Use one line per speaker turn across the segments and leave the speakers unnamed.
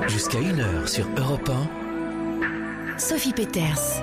Jusqu'à 1h sur Europe 1.
Sophie Peters.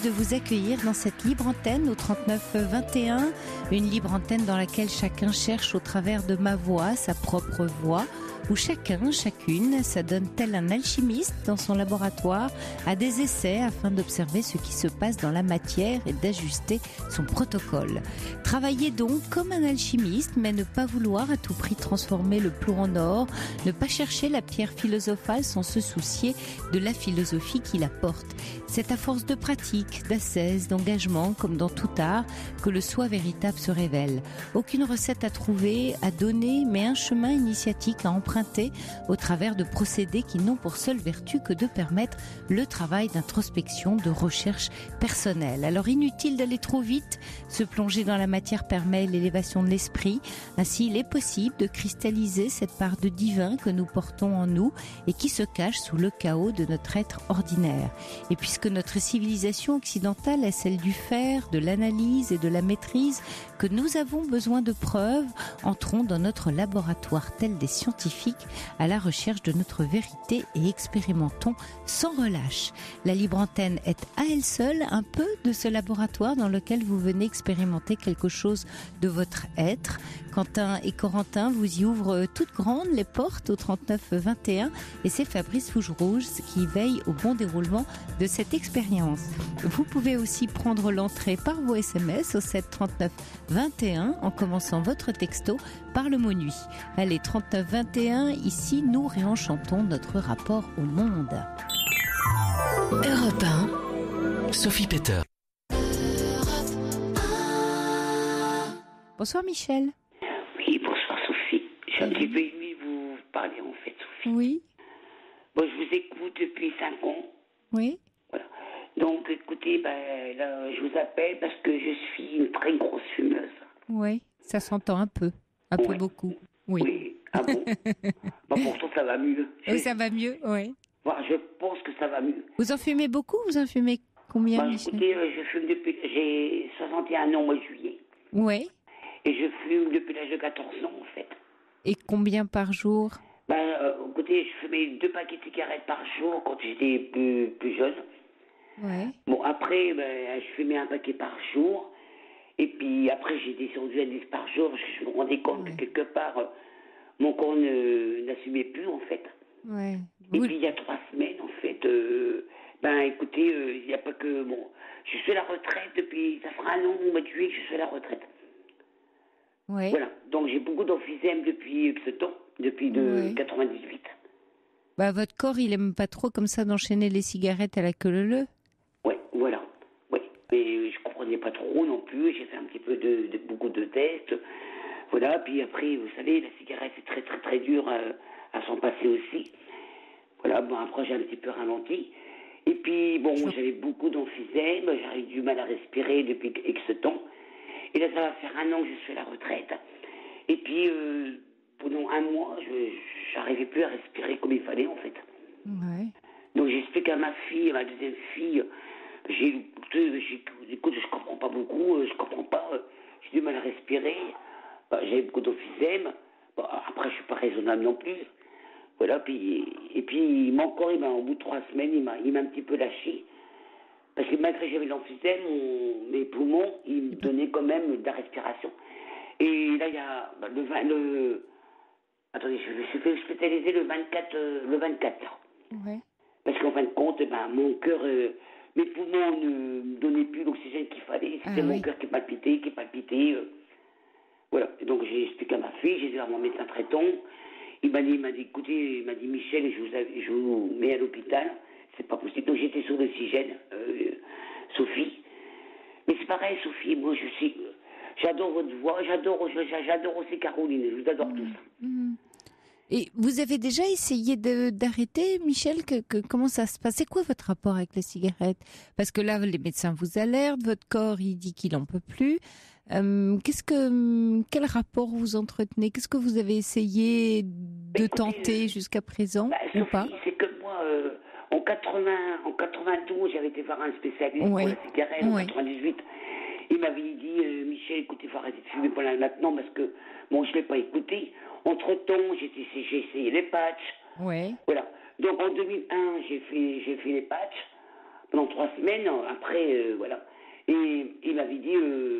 De vous accueillir dans cette libre antenne au 3921, une libre antenne dans laquelle chacun cherche au travers de ma voix sa propre voix, où chacune s'adonne tel un alchimiste dans son laboratoire à des essais afin d'observer ce qui se passe dans la matière et d'ajuster son protocole. Travailler donc comme un alchimiste, mais ne pas vouloir à tout prix transformer le plomb en or, ne pas chercher la pierre philosophale sans se soucier de la philosophie qui la porte. C'est à force de pratique, d'ascèse, d'engagement, comme dans tout art, que le soi véritable se révèle. Aucune recette à trouver, à donner, mais un chemin initiatique à emprunter au travers de procédés qui n'ont pour seule vertu que de permettre le travail d'introspection, de recherche personnelle. Alors inutile d'aller trop vite, se plonger dans la matière permet l'élévation de l'esprit. Ainsi, il est possible de cristalliser cette part de divin que nous portons en nous et qui se cache sous le chaos de notre être ordinaire. Et puisque notre civilisation occidentale est celle du faire, de l'analyse et de la maîtrise, que nous avons besoin de preuves, entrons dans notre laboratoire tel des scientifiques à la recherche de notre vérité et expérimentons sans relâche. La libre antenne est à elle seule un peu de ce laboratoire dans lequel vous venez expérimenter quelque chose de votre être. Quentin et Corentin vous y ouvrent toutes grandes les portes au 3921 et c'est Fabrice Fougerouge qui veille au bon déroulement de cette expérience. Vous pouvez aussi prendre l'entrée par vos SMS au 7 39 21 en commençant votre texto par le mot nuit. Allez, 39 21, ici nous réenchantons notre rapport au monde. Europe 1.
Sophie Peters.
Bonsoir Michel.
Oui, bonsoir Sophie. J'ai un petit peu aimé vous parler en fait, Sophie.
Oui.
Bon, je vous écoute depuis 5 ans.
Oui.
Voilà. Donc écoutez, là, je vous appelle parce que je suis une très grosse fumeuse.
Oui, ça s'entend un peu
Ouais.
beaucoup. Oui.
Oui. Ah bon? Pourtant ça va mieux.
Oui, ça va mieux, oui.
Voilà, je pense que ça va mieux.
Vous en fumez beaucoup? Vous en fumez combien, Michel?
Écoutez, je fume depuis... J'ai 61 ans au mois de juillet.
Oui.
Et je fume depuis l'âge de 14 ans en fait.
Et combien par jour?
Écoutez, je fumais 2 paquets de cigarettes par jour quand j'étais plus jeune.
Ouais.
Bon, après, je fumais 1 paquet par jour. Et puis après, j'ai descendu à 10 par jour parce que je me rendais compte que quelque part, mon corps n'assumait plus, en fait.
Ouais.
Et puis, il y a 3 semaines, en fait, écoutez, il n'y a pas que... Bon, je suis à la retraite depuis... Ça fera 1 an au mois de juillet que je suis à la retraite.
Ouais.
Voilà. Donc, j'ai beaucoup d'emphysème depuis ce temps, depuis 98.
Votre corps, il aime pas trop comme ça d'enchaîner les cigarettes à la queue leu-leu.
Ouais, voilà. Oui. Mais je comprenais pas trop non plus. J'ai fait un petit peu beaucoup de tests. Voilà. Puis après, vous savez, la cigarette, c'est très, très, très dur à s'en passer aussi. Voilà. Bon, après, j'ai un petit peu ralenti. Et puis, bon, j'avais beaucoup d'emphysème. J'avais du mal à respirer depuis X temps. Et là, ça va faire 1 an que je suis à la retraite. Et puis, pendant 1 mois, je n'arrivais plus à respirer comme il fallait, en fait.
Ouais.
Donc, j'explique à ma fille, à ma deuxième fille, écoute, je comprends pas beaucoup, je comprends pas, j'ai du mal à respirer, j'avais beaucoup d'emphysème. Bon, après, je suis pas raisonnable non plus. Voilà, et puis, mon corps, au bout de 3 semaines, il m'a un petit peu lâché. Parce que malgré que j'avais l'emphysème, mes poumons, ils me donnaient quand même de la respiration. Et là, il y a attendez, je suis fait hospitaliser le 24.
Ouais.
Parce qu'en fin de compte, mon cœur, mes poumons ne me donnaient plus l'oxygène qu'il fallait. C'était mon cœur qui palpitait. Voilà. Et donc j'ai expliqué à ma fille, j'ai dit à mon médecin traitant. Il m'a dit, écoutez, Michel, je vous mets à l'hôpital. C'est pas possible. Donc j'étais sous l'oxygène, Sophie. Mais c'est pareil, Sophie, moi je suis... J'adore votre voix, j'adore aussi Caroline, je vous adore tous.
Et vous avez déjà essayé d'arrêter, Michel, comment ça se passe? C'est quoi votre rapport avec la cigarette? Parce que là, les médecins vous alertent, votre corps, il dit qu'il n'en peut plus. Quel rapport vous entretenez? Qu'est-ce que vous avez essayé de tenter jusqu'à présent ou pas?
C'est que moi, en 92, j'avais été voir un spécialiste pour la cigarette, en 98. Il m'avait dit, Michel, écoutez, il faut arrêter de fumer pour là maintenant parce que, bon, je ne l'ai pas écouté. Entre-temps, j'ai essayé les patchs.
Ouais.
Voilà. Donc, en 2001, j'ai fait les patchs pendant 3 semaines. Après, voilà. Et il m'avait dit,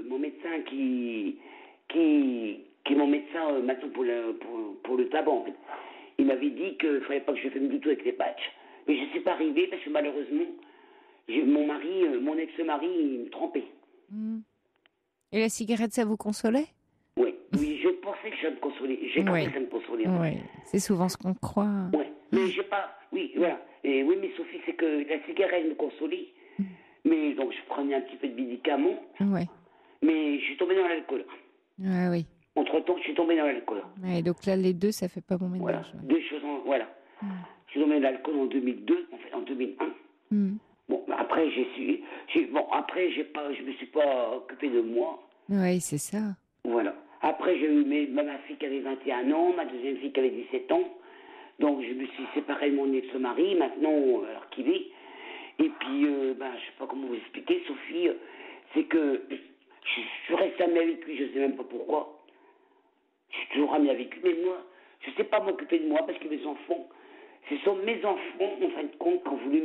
mon médecin qui est mon médecin maintenant pour le tabac, en fait. Il m'avait dit qu'il ne fallait pas que je fume du tout avec les patchs. Mais je ne suis pas arrivée parce que malheureusement, mon ex-mari, il me trompait.
Et la cigarette, ça vous consolait?
Oui, je pensais que ça me consolait. J'ai pensé que ça me consolait.
Oui, c'est souvent ce qu'on croit.
Oui, mais j'ai pas... Oui, voilà. Et oui, mais Sophie, c'est que la cigarette me consolait. Mais donc, je prenais un petit peu de médicaments.
Ouais.
Mais je suis tombée dans l'alcool.
Ah oui.
Entre-temps, je suis tombée dans l'alcool.
Ouais, donc là, les deux, ça fait pas bon ménage.
Voilà, deux choses. Voilà. Je suis tombée dans l'alcool en 2002, en fait, en 2001. Bon, après, je me suis pas occupée de moi.
Oui, c'est ça.
Voilà. Après, j'ai eu ma fille qui avait 21 ans, ma deuxième fille qui avait 17 ans. Donc, je me suis séparée de mon ex-mari, maintenant, alors qu'il est. Et puis, je sais pas comment vous expliquer, Sophie, c'est que je reste amie avec lui, je sais même pas pourquoi. Je suis toujours amie avec lui, mais moi, je sais pas m'occuper de moi parce que mes enfants, ce sont mes enfants, en fin de compte, qui ont voulu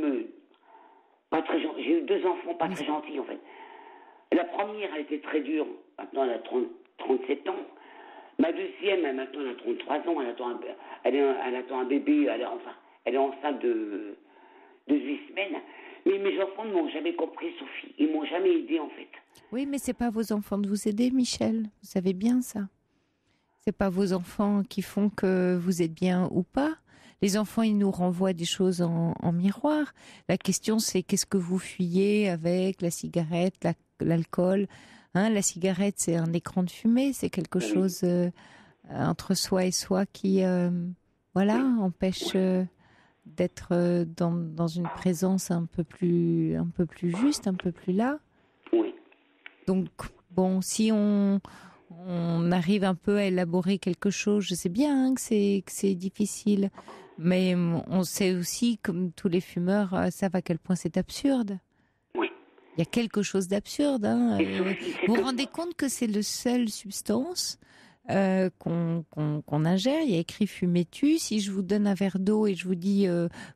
pas très gentils. J'ai eu 2 enfants pas très gentils, en fait. La première, elle était très dure. Maintenant, elle a 37 ans. Ma deuxième, maintenant, elle a 33 ans. Elle attend un bébé. Elle est enceinte de 8 semaines. Mais mes enfants ne m'ont jamais compris, Sophie. Ils m'ont jamais aidé, en fait.
Oui, mais c'est pas vos enfants de vous aider, Michel. Vous savez bien ça. C'est pas vos enfants qui font que vous êtes bien ou pas. Les enfants, ils nous renvoient des choses en miroir. La question, c'est qu'est-ce que vous fuyez avec la cigarette, l'alcool. La cigarette, c'est un écran de fumée. C'est quelque chose entre soi et soi qui, empêche d'être dans une présence un peu plus juste, un peu plus là.
Oui.
Donc, bon, si on arrive un peu à élaborer quelque chose, je sais bien que c'est difficile, mais on sait aussi, comme tous les fumeurs, savent à quel point c'est absurde.
Oui.
Il y a quelque chose d'absurde. Vous vous rendez compte que c'est la seule substance qu'on ingère? Il y a écrit « fumez-tu ». Si je vous donne un verre d'eau et je vous dis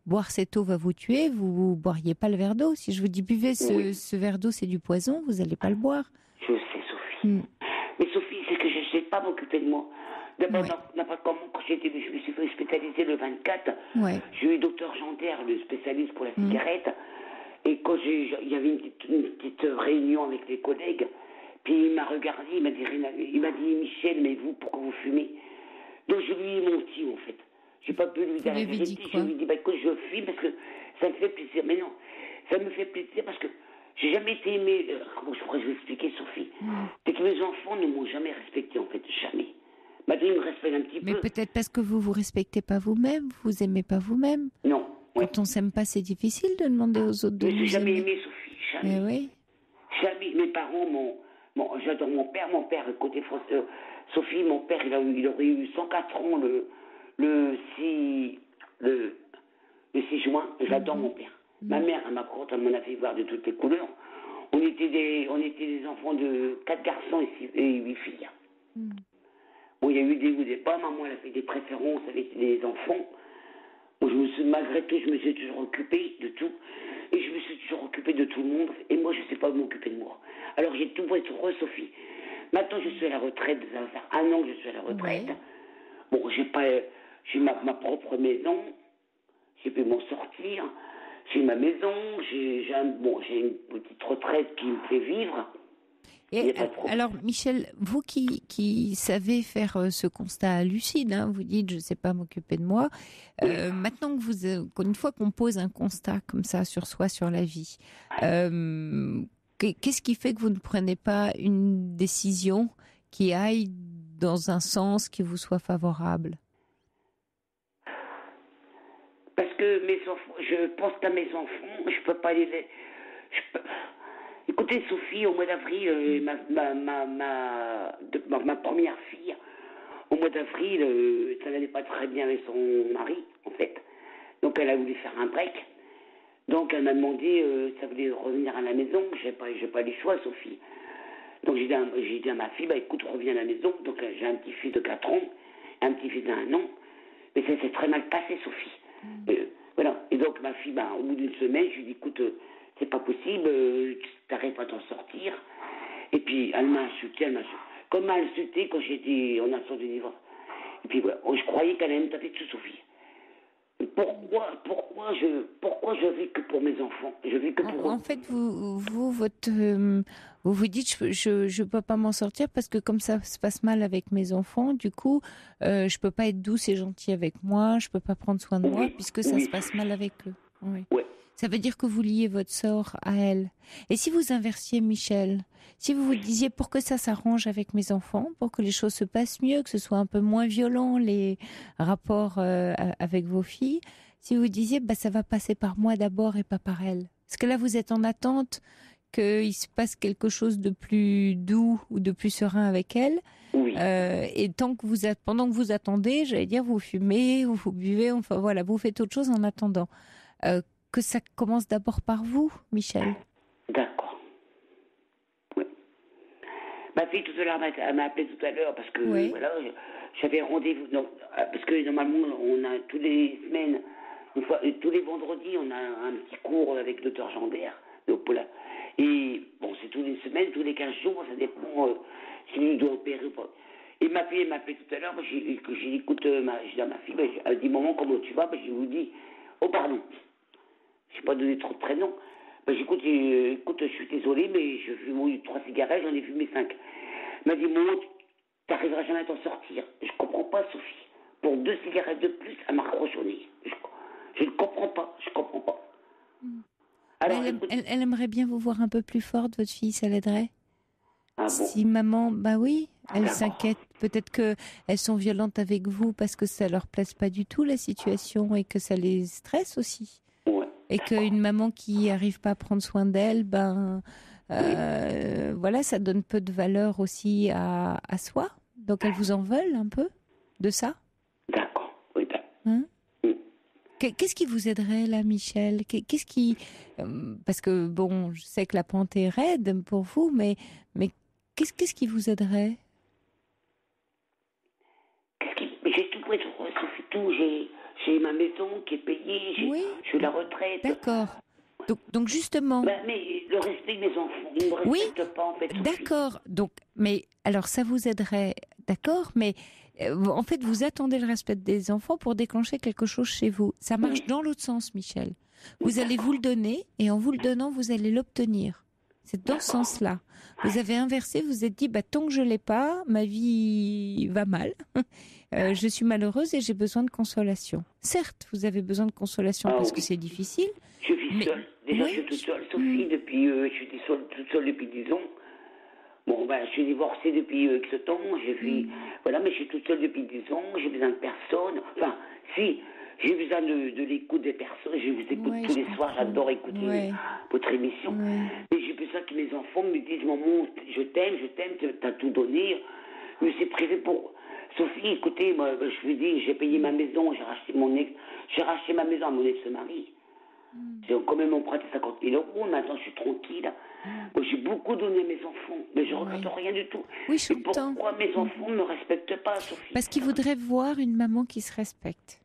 boire cette eau va vous tuer, vous boiriez pas le verre d'eau. Si je vous dis buvez ce verre d'eau, c'est du poison, vous n'allez pas le boire.
Je sais, Sophie. Mais Sophie, c'est que je ne sais pas m'occuper de moi. D'abord, n'importe comment, quand je me suis fait hospitaliser le 24, j'ai eu le docteur Gentaire, le spécialiste pour la cigarette, et quand il y avait une petite réunion avec les collègues, puis il m'a regardé, il m'a dit Michel, mais vous, pourquoi vous fumez? Donc je lui ai menti, en fait. J'ai pas pu lui dire la vérité. Je lui ai dit, écoute, je fume parce que ça me fait plaisir. Mais non, ça me fait plaisir parce que j'ai jamais été aimée. Comment je pourrais vous expliquer, Sophie? C'est que mes enfants ne m'ont jamais respecté, en fait, jamais. Maintenant, ils me respectent un petit peu.
Mais peut-être parce que vous respectez pas vous-même, vous aimez pas vous-même.
Non.
Quand on s'aime pas, c'est difficile de demander aux autres de nous aimer.
Je n'ai jamais aimé, Sophie, jamais.
Mais oui.
Jamais. Mes parents j'adore mon père, côté français. Sophie, mon père, il aurait eu 104 ans le 6 juin. J'adore mon père. Ma mère, elle m'en a fait voir de toutes les couleurs. On était des enfants de 4 garçons et 8 filles. Bon, il y a eu des hauts, des bas. Maman, elle a fait des préférences avec les enfants. Bon, malgré tout, je me suis toujours occupée de tout. Et je me suis toujours occupée de tout le monde. Et moi, je ne sais pas m'occuper de moi. Alors, j'ai tout pour être heureuse, Sophie. Maintenant, je suis à la retraite. Ça va faire 1 an que je suis à la retraite. Bon, j'ai ma propre maison. J'ai pu m'en sortir. J'ai ma maison. J'ai une petite retraite qui me fait vivre.
Et alors, Michel, vous qui savez faire ce constat lucide, vous dites je ne sais pas m'occuper de moi. Maintenant que une fois qu'on pose un constat comme ça sur soi, sur la vie, Qu'est-ce qui fait que vous ne prenez pas une décision qui aille dans un sens qui vous soit favorable?
Parce que mes enfants, je pense qu'à mes enfants, je peux pas les... Écoutez, Sophie, au mois d'avril, ma première fille, au mois d'avril, ça n'allait pas très bien avec son mari, en fait. Donc, elle a voulu faire un break. Donc, elle m'a demandé, ça voulait revenir à la maison. J'ai pas les choix, Sophie. Donc, j'ai dit à ma fille, écoute, reviens à la maison. Donc, j'ai un petit-fils de 4 ans, un petit-fils d'1 an. Mais ça s'est très mal passé, Sophie. Voilà. Et donc, ma fille, au bout d'une semaine, je lui ai dit, écoute, c'est pas possible, tu n'arrives pas à t'en sortir. Et puis, elle m'a insulté, Comme elle m'a insulté quand j'étais en instance de divorce. Et puis, voilà, je croyais qu'elle allait me taper dessus, Sophie. Pourquoi je vis que pour mes enfants? Je vis que pour eux.
En fait, vous vous dites, je peux pas m'en sortir parce que comme ça se passe mal avec mes enfants, du coup, je peux pas être douce et gentille avec moi, je peux pas prendre soin de moi puisque ça se passe mal avec eux. Oui.
Ouais.
Ça veut dire que vous liez votre sort à elle. Et si vous inversiez, Michel, si vous vous disiez pour que ça s'arrange avec mes enfants, pour que les choses se passent mieux, que ce soit un peu moins violent les rapports avec vos filles, si vous disiez ça va passer par moi d'abord et pas par elle. Parce que là vous êtes en attente qu'il se passe quelque chose de plus doux ou de plus serein avec elle.
Oui.
Et pendant que vous attendez, j'allais dire, vous fumez, vous buvez, enfin voilà, vous faites autre chose en attendant. Que ça commence d'abord par vous, Michel.
D'accord. Oui. Ma fille tout à l'heure m'a appelé tout à l'heure parce que voilà, j'avais rendez-vous. Non, parce que normalement on a tous les semaines, une fois, tous les vendredis, on a un petit cours avec le docteur Gendère. Et bon, c'est tous les semaines, tous les 15 jours, ça dépend s'il doit opérer ou pas. Et ma fille m'a appelé tout à l'heure, j'ai dit, écoute, j'ai dit à ma fille, elle dit, maman, comment tu vas? Je vous dis, oh pardon. Je n'ai pas donné trop de prénoms. Écoute, je suis désolé, mais je fume 3 cigarettes, j'en ai fumé 5. Elle m'a dit, maman, tu n'arriveras jamais à t'en sortir. Je ne comprends pas, Sophie. Pour 2 cigarettes de plus, elle m'a raccroché au nez. Je ne comprends pas, Alors,
elle aimerait bien vous voir un peu plus forte, votre fille, ça l'aiderait?
Ah bon?
Si maman, oui, elle s'inquiète. Peut-être qu'elles sont violentes avec vous parce que ça leur plaise pas du tout la situation et que ça les stresse aussi.
Ouais.
Et qu'une maman qui n'arrive pas à prendre soin d'elle, voilà, ça donne peu de valeur aussi à soi. Donc elles vous en veulent un peu de ça?
D'accord, oui.
Hein? Qu'est-ce qui vous aiderait là, Michel? Qu'est-ce qui... Parce que bon, je sais que la pente est raide pour vous, mais qu'est-ce qui vous aiderait?
J'ai tout prêt, Sophie, tout. J'ai ma maison qui est payée, je suis à la retraite.
D'accord. Donc justement...
mais le respect de mes enfants, ils ne me respectent pas en fait. Sophie.
D'accord. Donc, mais alors ça vous aiderait, d'accord, mais en fait vous attendez le respect des enfants pour déclencher quelque chose chez vous. Ça marche dans l'autre sens, Michel. Vous allez vous le donner et en vous le donnant, vous allez l'obtenir. C'est dans ce sens-là. Vous avez inversé, vous vous êtes dit, tant que je l'ai pas, ma vie va mal. Je suis malheureuse et j'ai besoin de consolation. Certes, vous avez besoin de consolation parce que c'est difficile.
Je vis seule. Déjà, je suis toute seule, Sophie, depuis, je suis toute seule depuis 10 ans. Bon, je suis divorcée depuis X temps. Voilà, mais je suis toute seule depuis 10 ans. J'ai besoin de personne. Enfin, si, j'ai besoin de l'écoute des personnes. Je vous écoute tous les soirs. J'adore écouter votre émission. Mais j'ai besoin que mes enfants me disent, maman, je t'aime, t'as tout donné. Mais c'est privé pour... Sophie, écoutez, moi, je lui dis, j'ai payé ma maison, j'ai racheté ma maison à mon ex-mari. J'ai quand même emprunté 50 000 €, maintenant je suis tranquille. Moi, j'ai beaucoup donné à mes enfants, mais je ne regrette rien du tout.
Oui, je
pourquoi mes enfants ne me respectent pas, Sophie?
Parce qu'ils voudraient voir une maman qui se respecte.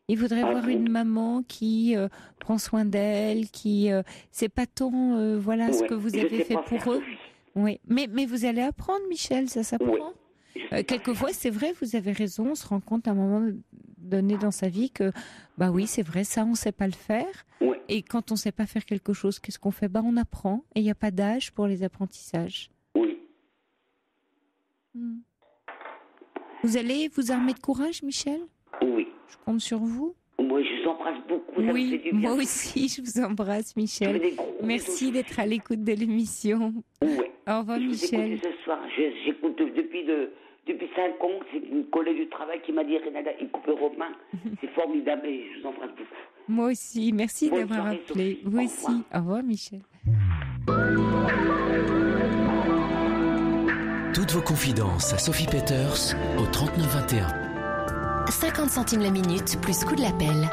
Ils voudraient voir une maman qui prend soin d'elle, qui... c'est pas tant, ce que vous avez fait pour eux.
Sophie.
Oui, mais vous allez apprendre, Michel, ça s'apprend. Quelquefois, c'est vrai, vous avez raison, on se rend compte à un moment donné dans sa vie que, oui, c'est vrai, ça, on ne sait pas le faire.
Oui.
Et quand on ne sait pas faire quelque chose, qu'est-ce qu'on fait? On apprend, et il n'y a pas d'âge pour les apprentissages.
Oui.
Vous allez vous armer de courage, Michel?
Oui.
Je compte sur vous.
Oui, Moi, je vous embrasse beaucoup. Ça me fait
Oui,
du bien.
moi aussi, je vous embrasse,
Je
Michel.
fais des gros
Merci
bisous.
d'être à l'écoute de l'émission.
Ouais.
Au revoir,
Je vous
Michel.
écoute ce soir. J'écoute depuis 5 ans. C'est une collègue du travail qui m'a dit Renata, écoute Romain. C'est formidable et je vous embrasse beaucoup.
Moi aussi, merci
Bonne
d'avoir
soirée,
appelé.
Sophie.
Vous
Au
aussi.
revoir.
Au revoir, Michel.
Toutes vos confidences à Sophie Peters au 3921.
50 centimes la minute, plus coût de l'appel.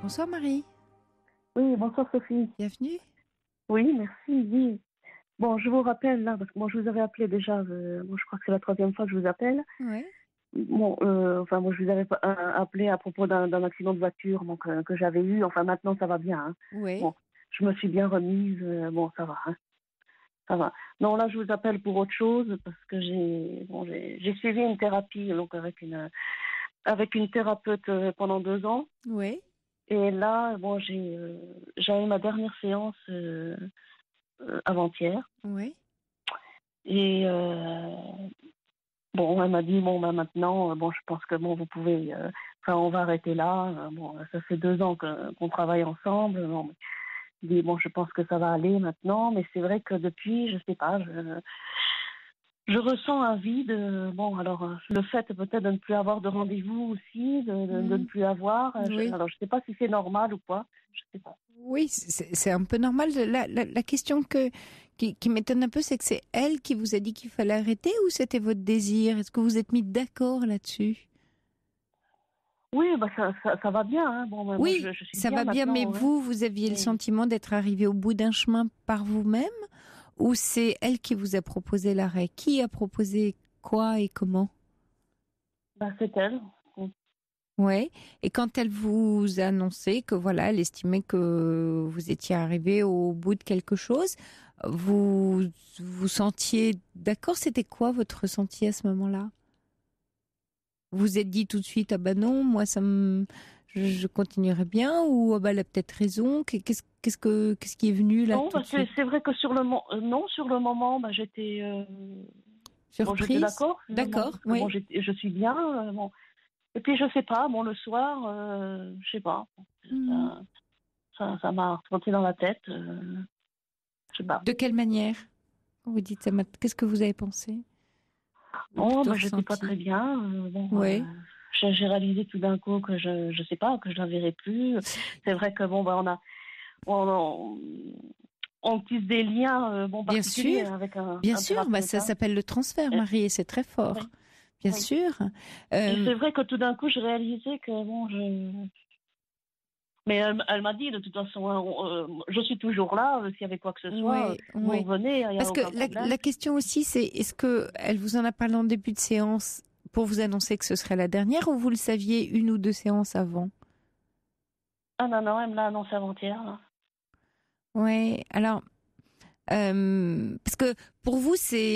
Bonsoir, Marie.
Oui, bonsoir Sophie.
Bienvenue.
Oui, merci. Oui. Bon, je vous rappelle là, parce que moi je vous avais appelé déjà, moi je crois que c'est la 3e fois que je vous appelle.
Ouais.
Bon, enfin moi je vous avais appelé à propos d'un accident de voiture donc, que j'avais eu. Enfin maintenant ça va bien. Hein.
Ouais.
Bon, je me suis bien remise. Bon, ça va. Hein. Ça va. Non, là je vous appelle pour autre chose parce que j'ai suivi une thérapie donc avec une thérapeute pendant 2 ans.
Ouais.
Et là, bon, j'avais ma dernière séance avant-hier.
Ouais.
Et bon, elle m'a dit bon, bah, maintenant, bon, je pense que bon, vous pouvez, enfin, on va arrêter là. Bon, ça fait 2 ans qu'on travaille ensemble. Bon, mais, je dis bon, je pense que ça va aller maintenant. Mais c'est vrai que depuis, je sais pas, je ressens un vide. Bon, alors, le fait peut-être de ne plus avoir de rendez-vous aussi, de ne plus avoir.
Oui.
Alors, je sais pas si c'est normal ou quoi. Je sais pas.
Oui, c'est un peu normal. La question qui m'étonne un peu, c'est que c'est elle qui vous a dit qu'il fallait arrêter ou c'était votre désir? Est-ce que vous êtes mis d'accord là-dessus?
Oui, bah ça va bien. Hein. Bon, bah,
Oui,
moi, je suis
ça va bien, mais
maintenant, ouais.
vous aviez le
Oui.
sentiment d'être arrivé au bout d'un chemin par vous-même ou c'est elle qui vous a proposé l'arrêt? Qui a proposé quoi et comment?
Bah, c'est elle.
Ouais. Et quand elle vous a annoncé que voilà, elle estimait que vous étiez arrivé au bout de quelque chose, vous vous sentiez d'accord? C'était quoi votre ressenti à ce moment-là? Vous vous êtes dit tout de suite ah bah non, moi je continuerai bien ou ah bah elle a peut-être raison. Qu'est-ce qui est venu là
Non,
tout
bah,
de suite?
c'est vrai que sur le moment, bah, j'étais
Surprise?
d'accord. Finalement,
D'accord,
parce que,
oui.
bon, je suis bien. Bon. Et puis je sais pas. Bon, le soir, je sais pas.
Mhm.
Ça m'a trotté dans la tête. Je sais pas.
De quelle manière? Quand vous dites ça, qu'est-ce que vous avez pensé?
Non,
Plutôt
bah, j'étais pas
ressenti.
très bien. Bon,
Ouais.
j'ai réalisé tout d'un coup que je sais pas, que je la verrai plus. C'est vrai que bon, bah, on tisse des liens bon,
Bien
particuliers
sûr,
avec un
bien sûr. Bah,
thérapeute,
ça
hein.
s'appelle le transfert,
Et-
Marie, et c'est très fort.
oui,
Bien
oui.
sûr.
Et c'est vrai que tout d'un coup, j'ai réalisé que bon, mais elle m'a dit de toute façon, hein, je suis toujours là. S'il y avait quoi que ce soit,
Ouais,
vous
ouais.
revenez, il n'y a
Parce que
aucun problème.
la question aussi, c'est est-ce que elle vous en a parlé en début de séance pour vous annoncer que ce serait la dernière ou vous le saviez 1 ou 2 séances avant?
Ah non, elle me l'a annoncé avant-hier. Là.
Ouais. Alors. Parce que pour vous,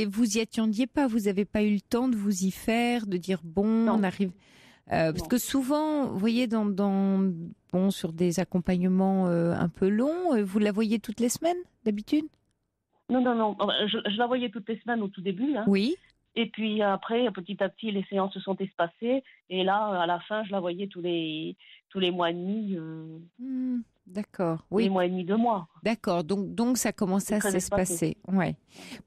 vous y attendiez pas, vous n'avez pas eu le temps de vous y faire, de dire bon,
Non.
on arrive. Parce
Non.
que souvent, vous voyez, bon, sur des accompagnements un peu longs, vous la voyez toutes les semaines d'habitude?
Non. Je la voyais toutes les semaines au tout début. Hein.
Oui.
Et puis après, petit à petit, les séances se sont espacées. Et là, à la fin, je la voyais tous les mois et demi.
D'accord.
Les
Oui.
mois et demi, 2 mois.
D'accord. Donc ça commence
C'est
à
très
s'espacer. Ouais.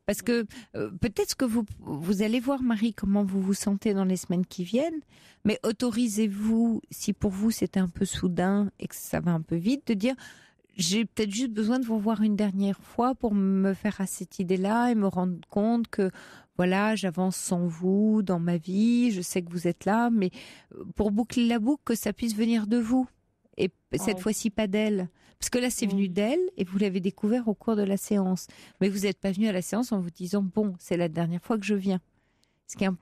Parce que peut-être que vous allez voir, Marie, comment vous vous sentez dans les semaines qui viennent. Mais autorisez-vous, si pour vous c'était un peu soudain et que ça va un peu vite, de dire j'ai peut-être juste besoin de vous voir une dernière fois pour me faire à cette idée-là et me rendre compte que voilà, j'avance sans vous dans ma vie, je sais que vous êtes là, mais pour boucler la boucle, que ça puisse venir de vous et cette fois-ci pas d'elle. Parce que là, c'est venu d'elle et vous l'avez découvert au cours de la séance. Mais vous n'êtes pas venu à la séance en vous disant bon, c'est la dernière fois que je viens. Ce qui est un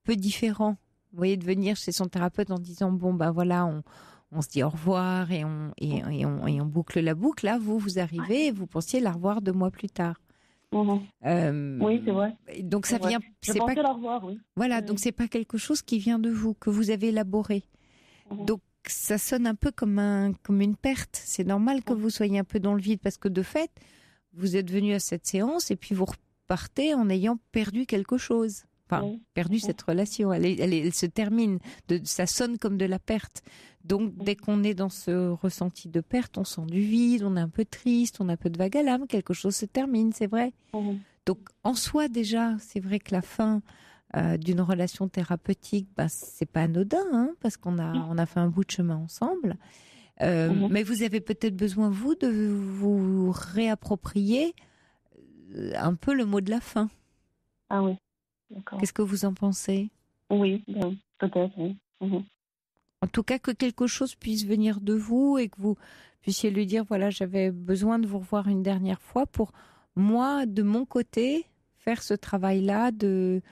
peu différent. Vous voyez, de venir chez son thérapeute en disant bon, ben voilà, on se dit au revoir et on boucle la boucle. Là, vous arrivez et vous pensiez la revoir 2 mois plus tard.
Oui, c'est vrai.
Donc ça
C'est
vient.
vrai. Je
C'est
pensais
pas.
la revoir, oui.
Voilà,
Oui.
donc c'est pas quelque chose qui vient de vous, que vous avez élaboré. Donc ça sonne un peu comme une perte. C'est normal que vous soyez un peu dans le vide parce que de fait, vous êtes venu à cette séance et puis vous partez en ayant perdu quelque chose. Enfin, perdu cette relation. Elle se termine. Ça sonne comme de la perte. Donc, dès qu'on est dans ce ressenti de perte, on sent du vide, on est un peu triste, on a un peu de vague à l'âme, quelque chose se termine, c'est vrai. Donc, en soi, déjà, c'est vrai que la fin d'une relation thérapeutique, c'est pas anodin, hein, parce qu'on a fait un bout de chemin ensemble. Mais vous avez peut-être besoin, vous, de vous réapproprier un peu le mot de la fin.
Ah oui, d'accord.
Qu'est-ce que vous en pensez ?
Oui, peut-être, oui.
En tout cas, que quelque chose puisse venir de vous et que vous puissiez lui dire, voilà, j'avais besoin de vous revoir une dernière fois pour moi, de mon côté, faire ce travail-là de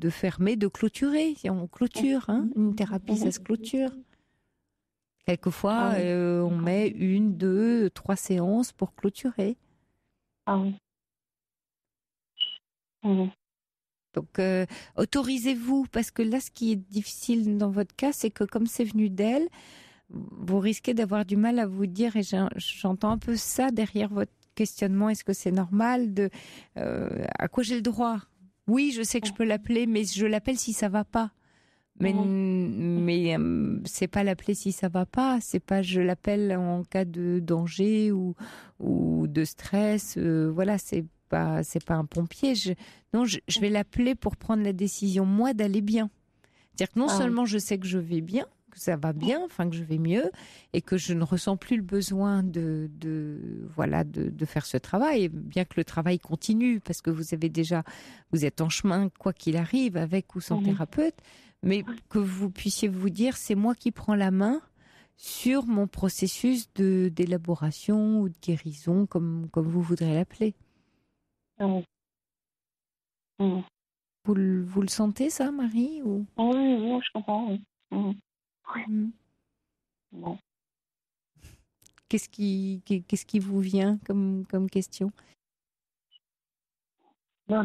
fermer, de clôturer. On clôture, hein, une thérapie, ça se clôture. Quelquefois, on met 1, 2, 3 séances pour clôturer.
Ah oui.
Donc, autorisez-vous, parce que là, ce qui est difficile dans votre cas, c'est que comme c'est venu d'elle, vous risquez d'avoir du mal à vous dire, et j'entends un peu ça derrière votre questionnement, est-ce que c'est normal à quoi j'ai le droit ? Oui, je sais que je peux l'appeler, mais je l'appelle si ça va pas. Mais c'est pas l'appeler si ça va pas, c'est pas je l'appelle en cas de danger ou de stress. Voilà, c'est pas un pompier. Je vais l'appeler pour prendre la décision moi d'aller bien. C'est-à-dire que non seulement je sais que je vais bien, que ça va bien, enfin que je vais mieux, et que je ne ressens plus le besoin de faire ce travail, bien que le travail continue, parce que vous êtes en chemin quoi qu'il arrive, avec ou sans thérapeute, mais que vous puissiez vous dire, c'est moi qui prends la main sur mon processus d'élaboration ou de guérison, comme vous voudrez l'appeler. Vous le sentez, ça, Marie, ou...
Oui, je comprends, oui.
Bon. Qu'est-ce qui vous vient comme question ?
Non.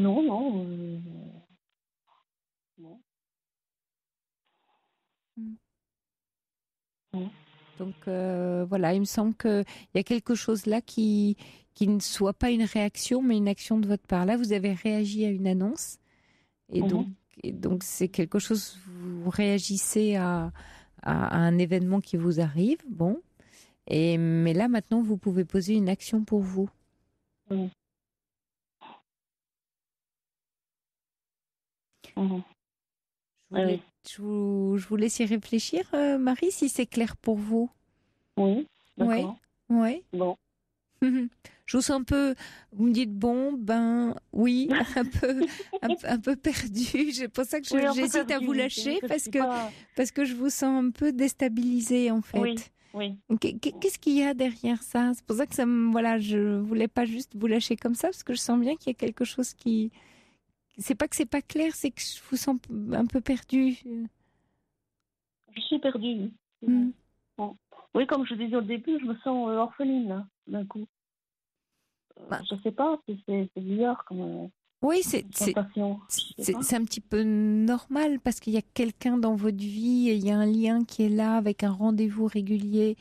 Donc voilà, il me semble qu'il y a quelque chose là qui ne soit pas une réaction, mais une action de votre part. Là, vous avez réagi à une annonce, et donc c'est quelque chose, vous réagissez à un événement qui vous arrive, bon. Mais là, maintenant, vous pouvez poser une action pour vous. Je vous laisse y réfléchir, Marie, si c'est clair pour vous.
Oui, d'accord.
Oui.
Bon.
Je vous sens un peu, vous me dites oui, un peu perdu. C'est pour ça que j'hésite à vous lâcher, parce que je vous sens un peu déstabilisée, en fait.
Oui.
Qu'est-ce qu'il y a derrière ça ? C'est pour ça que je voulais pas juste vous lâcher comme ça, parce que je sens bien qu'il y a quelque chose qui... C'est pas que c'est pas clair, c'est que je vous sens un peu perdue.
Je suis perdue. Bon. Oui, comme je disais au début, je me sens orpheline, là, d'un coup. Je sais pas, c'est bizarre comme
oui,
sensation.
C'est un petit peu normal, parce qu'il y a quelqu'un dans votre vie, et il y a un lien qui est là avec un rendez-vous régulier.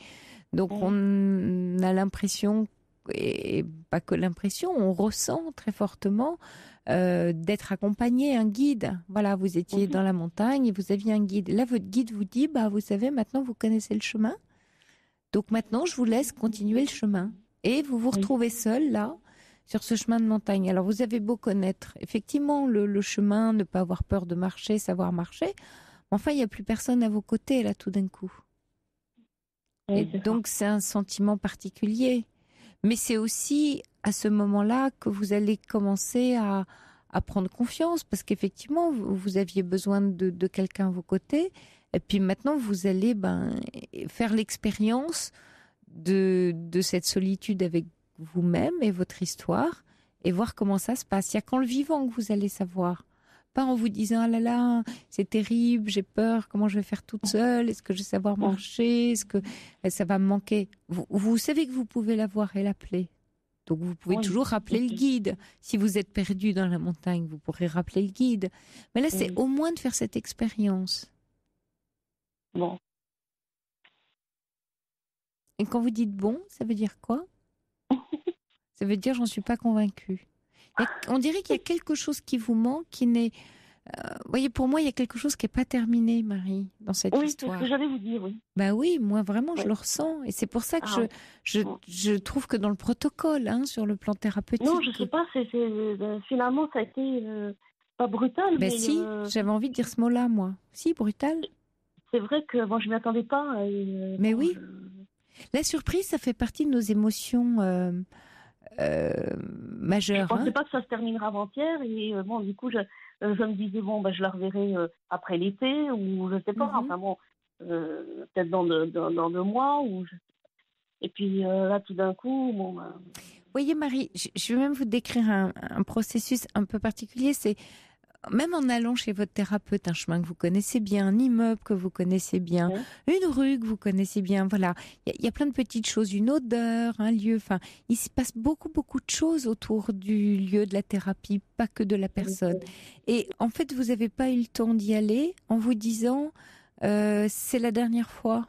Donc on a l'impression, et pas que l'impression, on ressent très fortement d'être accompagné, un guide. Voilà, vous étiez dans la montagne et vous aviez un guide. Là, votre guide vous dit, vous savez, maintenant vous connaissez le chemin. Donc maintenant, je vous laisse continuer le chemin. Et vous vous retrouvez seul, là, sur ce chemin de montagne. Alors, vous avez beau connaître, effectivement, le chemin, ne pas avoir peur de marcher, savoir marcher. Enfin, il n'y a plus personne à vos côtés, là, tout d'un coup. Et donc, c'est un sentiment particulier. Mais c'est aussi à ce moment-là que vous allez commencer à prendre confiance, parce qu'effectivement, vous aviez besoin de quelqu'un à vos côtés. Et puis maintenant, vous allez faire l'expérience de cette solitude avec vous-même et votre histoire, et voir comment ça se passe. Il y a qu'en le vivant que vous allez savoir. Pas en vous disant, ah là là, c'est terrible, j'ai peur, comment je vais faire toute seule, est-ce que je vais savoir marcher, est-ce que ça va me manquer. Vous savez que vous pouvez la voir et l'appeler. Donc vous pouvez toujours rappeler le guide. Si vous êtes perdu dans la montagne, vous pourrez rappeler le guide. Mais là, c'est au moins de faire cette expérience.
Bon.
Et quand vous dites ça veut dire quoi ? Ça veut dire, j'en suis pas convaincue. On dirait qu'il y a quelque chose qui vous manque, qui n'est... Vous voyez, pour moi, il y a quelque chose qui n'est pas terminé, Marie, dans cette histoire.
Oui, c'est ce que j'allais vous dire, oui.
Bah oui, moi, vraiment, je
Oui.
le ressens. Et c'est pour ça que
Ah,
je trouve que dans le protocole, sur le plan thérapeutique...
non, je sais pas, finalement, ça a été pas brutal,
Ben
mais
si, j'avais envie de dire ce mot-là, moi. Si, brutal.
c'est vrai que bon, je m'y attendais pas.
Mais oui. La surprise, ça fait partie de nos émotions majeures.
Je pensais pas que ça se terminera avant-hier, et bon, du coup, je me disais, bon, je la reverrai après l'été, ou je sais pas, enfin bon, peut-être dans 2 mois, et puis là, tout d'un coup, bon...
Vous voyez, Marie, je vais même vous décrire un processus un peu particulier. C'est même en allant chez votre thérapeute, un chemin que vous connaissez bien, un immeuble que vous connaissez bien, une rue que vous connaissez bien, voilà. Il y a plein de petites choses, une odeur, un lieu. Enfin, il se passe beaucoup de choses autour du lieu de la thérapie, pas que de la personne. Et en fait, vous n'avez pas eu le temps d'y aller en vous disant c'est la dernière fois.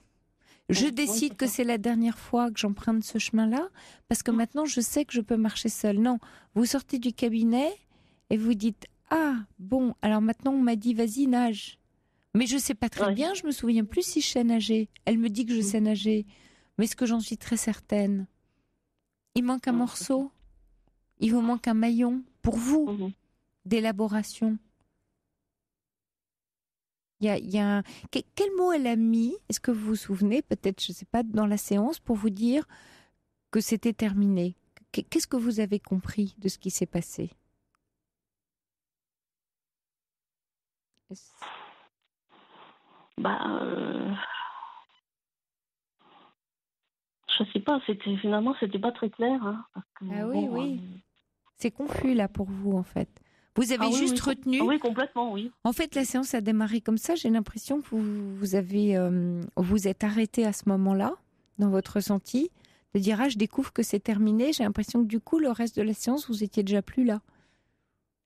Je décide que c'est la dernière fois que j'emprunte ce chemin-là parce que maintenant je sais que je peux marcher seule. Non, vous sortez du cabinet et vous dites ah bon, alors maintenant on m'a dit vas-y nage. Mais je sais pas très bien, je me souviens plus si je sais nager. Elle me dit que je sais nager, mais est-ce que j'en suis très certaine? Il manque un morceau, il vous manque un maillon pour vous d'élaboration. Quel mot elle a mis? Est-ce que vous vous souvenez, peut-être, je ne sais pas, dans la séance, pour vous dire que c'était terminé? Qu'est-ce que vous avez compris de ce qui s'est passé?
Je sais pas, finalement, c'était pas très clair. Parce que,
oui. C'est confus, là, pour vous, en fait. Vous avez juste retenu...
Oui, complètement, oui.
En fait, la séance a démarré comme ça. J'ai l'impression que vous êtes arrêté à ce moment-là, dans votre ressenti, de dire « Ah, je découvre que c'est terminé ». J'ai l'impression que du coup, le reste de la séance, vous étiez déjà plus là.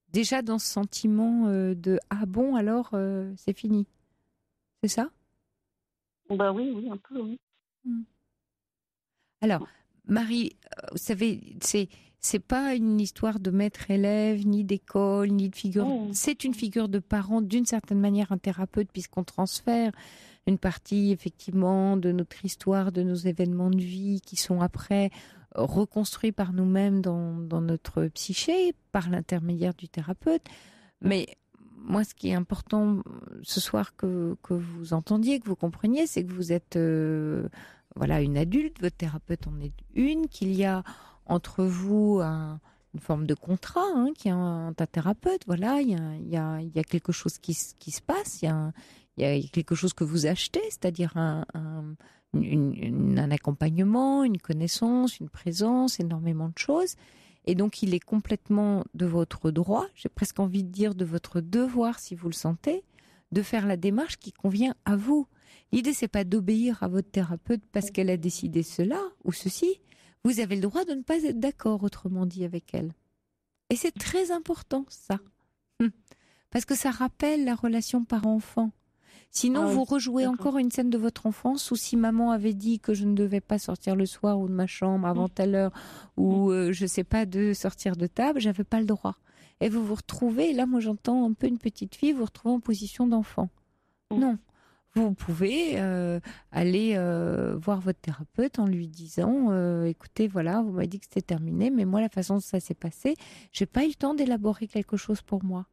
Déjà dans ce sentiment de « Ah bon, alors, c'est fini ». C'est ça?
Oui, un peu, oui.
Alors, Marie, vous savez, c'est pas une histoire de maître-élève, ni d'école, ni de figure. C'est une figure de parent, d'une certaine manière un thérapeute, puisqu'on transfère une partie, effectivement, de notre histoire, de nos événements de vie qui sont après reconstruits par nous-mêmes dans notre psyché, par l'intermédiaire du thérapeute. Mais moi, ce qui est important ce soir que vous entendiez, que vous compreniez, c'est que vous êtes une adulte, votre thérapeute en est une, qu'il y a entre vous une forme de contrat, qui est un thérapeute, voilà, il y a quelque chose qui se passe, il y a quelque chose que vous achetez, c'est-à-dire un accompagnement, une connaissance, une présence, énormément de choses. Et donc, il est complètement de votre droit, j'ai presque envie de dire de votre devoir, si vous le sentez, de faire la démarche qui convient à vous. L'idée, c'est pas d'obéir à votre thérapeute parce qu'elle a décidé cela ou ceci. Vous avez le droit de ne pas être d'accord, autrement dit, avec elle. Et c'est très important, ça. Parce que ça rappelle la relation parent-enfant. Sinon, vous rejouez encore une scène de votre enfance où si maman avait dit que je ne devais pas sortir le soir ou de ma chambre avant telle heure, ou je sais pas, de sortir de table, j'avais pas le droit. Et vous vous retrouvez, là moi j'entends un peu une petite fille, vous vous retrouvez en position d'enfant. Non. Vous pouvez aller voir votre thérapeute en lui disant écoutez, voilà, vous m'avez dit que c'était terminé, mais moi, la façon dont ça s'est passé, j'ai pas eu le temps d'élaborer quelque chose pour moi.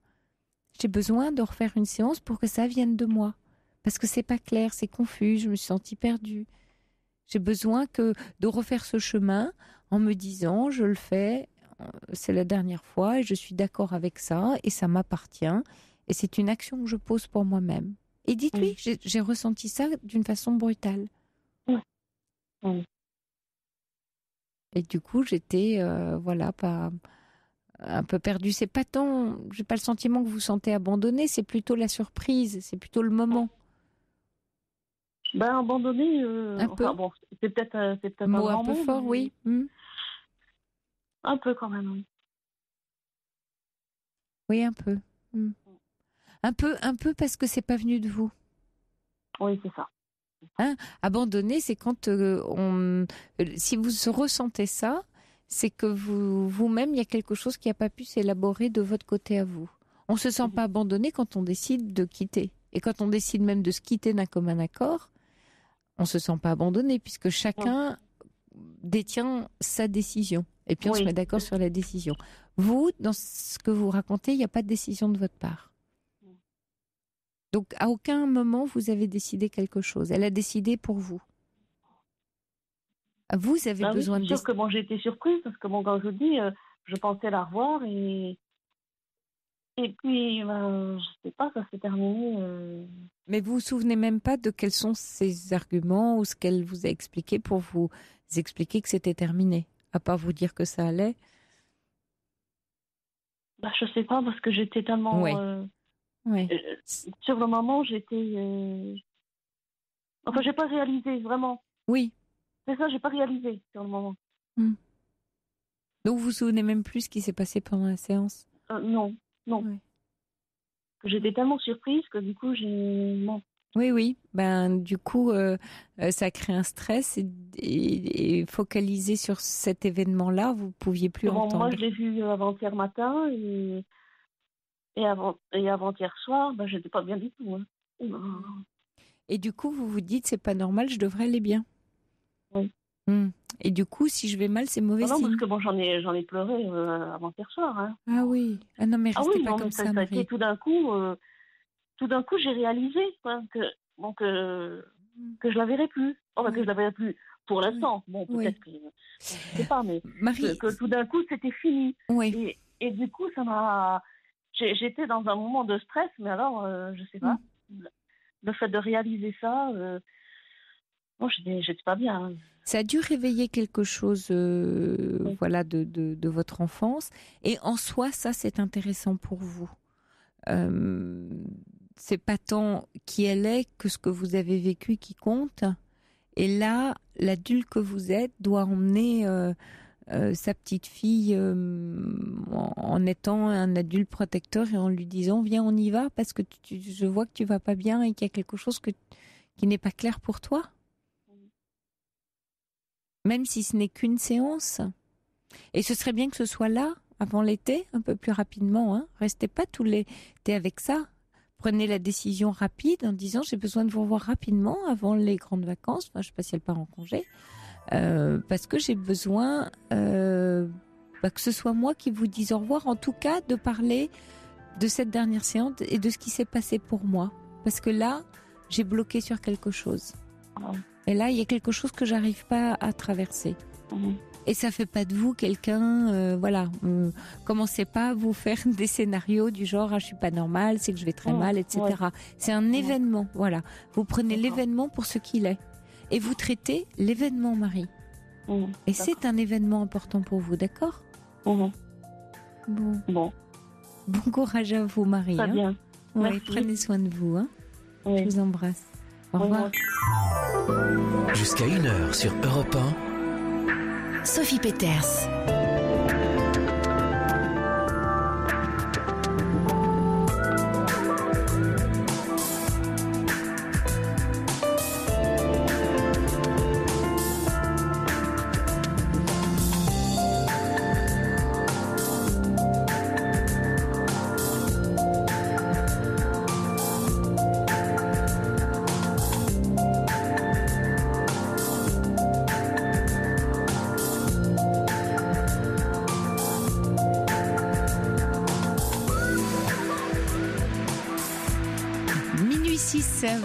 J'ai besoin de refaire une séance pour que ça vienne de moi. Parce que c'est pas clair, c'est confus, je me suis sentie perdue. J'ai besoin de refaire ce chemin en me disant je le fais, c'est la dernière fois et je suis d'accord avec ça et ça m'appartient et c'est une action que je pose pour moi-même. Et dites-lui, j'ai ressenti ça d'une façon brutale. Et du coup, j'étais, pas un peu perdue. C'est pas tant, j'ai pas le sentiment que vous vous sentez abandonné, c'est plutôt la surprise, c'est plutôt le moment.
Abandonné,
un peu.
C'est peut-être un
mot
grand
un peu
mot,
fort, oui.
Un peu quand même, oui.
Oui, un peu. Un peu parce que c'est pas venu de vous.
Oui, c'est ça.
Abandonner, c'est quand si vous ressentez ça, c'est que vous-même, il y a quelque chose qui n'a pas pu s'élaborer de votre côté à vous. On ne se sent pas abandonné quand on décide de quitter. Et quand on décide même de se quitter d'un commun accord, on ne se sent pas abandonné puisque chacun détient sa décision. Et puis on se met d'accord sur la décision. Vous, dans ce que vous racontez, il n'y a pas de décision de votre part. Donc à aucun moment vous avez décidé quelque chose. Elle a décidé pour vous. Vous avez besoin de...
C'est sûr que j'ai été surprise parce que quand je vous dis, je pensais la revoir et puis, je sais pas, ça s'est terminé.
Mais vous vous souvenez même pas de quels sont ses arguments ou ce qu'elle vous a expliqué pour vous expliquer que c'était terminé, à part vous dire que ça allait.
Je sais pas parce que j'étais tellement... sur le moment, j'étais... Enfin, j'ai pas réalisé, vraiment.
Oui.
C'est ça, j'ai pas réalisé sur le moment.
Donc vous vous souvenez même plus ce qui s'est passé pendant la séance?
Non. Ouais. J'étais tellement surprise que du coup, non.
Oui. Du coup, ça crée un stress et focalisé sur cet événement-là, vous ne pouviez plus entendre.
Moi, je l'ai vu avant-hier matin et avant-hier soir, je n'étais pas bien du tout.
Et du coup, vous vous dites, c'est pas normal, je devrais aller bien.
Oui.
Et du coup, si je vais mal, c'est mauvais signe.
Non, parce que j'en ai pleuré avant-hier soir.
Ah oui. Ah non, mais restez pas comme ça,
ça
Marie.
Tout d'un coup, j'ai réalisé que je la verrai plus. Que je la verrai plus pour l'instant. Bon, peut-être que je sais pas, mais
Marie...
que tout d'un coup, c'était fini.
Oui.
Et du coup, ça m'a... J'étais dans un moment de stress, mais alors, je sais pas. Le fait de réaliser ça, j'étais pas bien.
Ça a dû réveiller quelque chose de votre enfance. Et en soi, ça, c'est intéressant pour vous. C'est pas tant qui elle est que ce que vous avez vécu qui compte. Et là, l'adulte que vous êtes doit emmener sa petite fille en étant un adulte protecteur et en lui disant « Viens, on y va parce que je vois que tu vas pas bien et qu'il y a quelque chose qui n'est pas clair pour toi. » Même si ce n'est qu'une séance. Et ce serait bien que ce soit là, avant l'été, un peu plus rapidement. Restez pas tout l'été avec ça. Prenez la décision rapide en disant j'ai besoin de vous revoir rapidement avant les grandes vacances. Enfin, je ne sais pas si elle part en congé. Parce que j'ai besoin que ce soit moi qui vous dise au revoir. En tout cas, de parler de cette dernière séance et de ce qui s'est passé pour moi. Parce que là, j'ai bloqué sur quelque chose. Et là, il y a quelque chose que j'arrive pas à traverser. Et ça fait pas de vous quelqu'un, commencez pas à vous faire des scénarios du genre je suis pas normale, c'est que je vais très mal, etc. C'est un événement, voilà. Vous prenez l'événement pour ce qu'il est. Et vous traitez l'événement, Marie. Et c'est un événement important pour vous, d'accord? Bon. Bon courage à vous, Marie.
Très bien.
Prenez soin de vous. Je vous embrasse. Au revoir.
Jusqu'à 1h sur Europe 1.
Sophie Peters.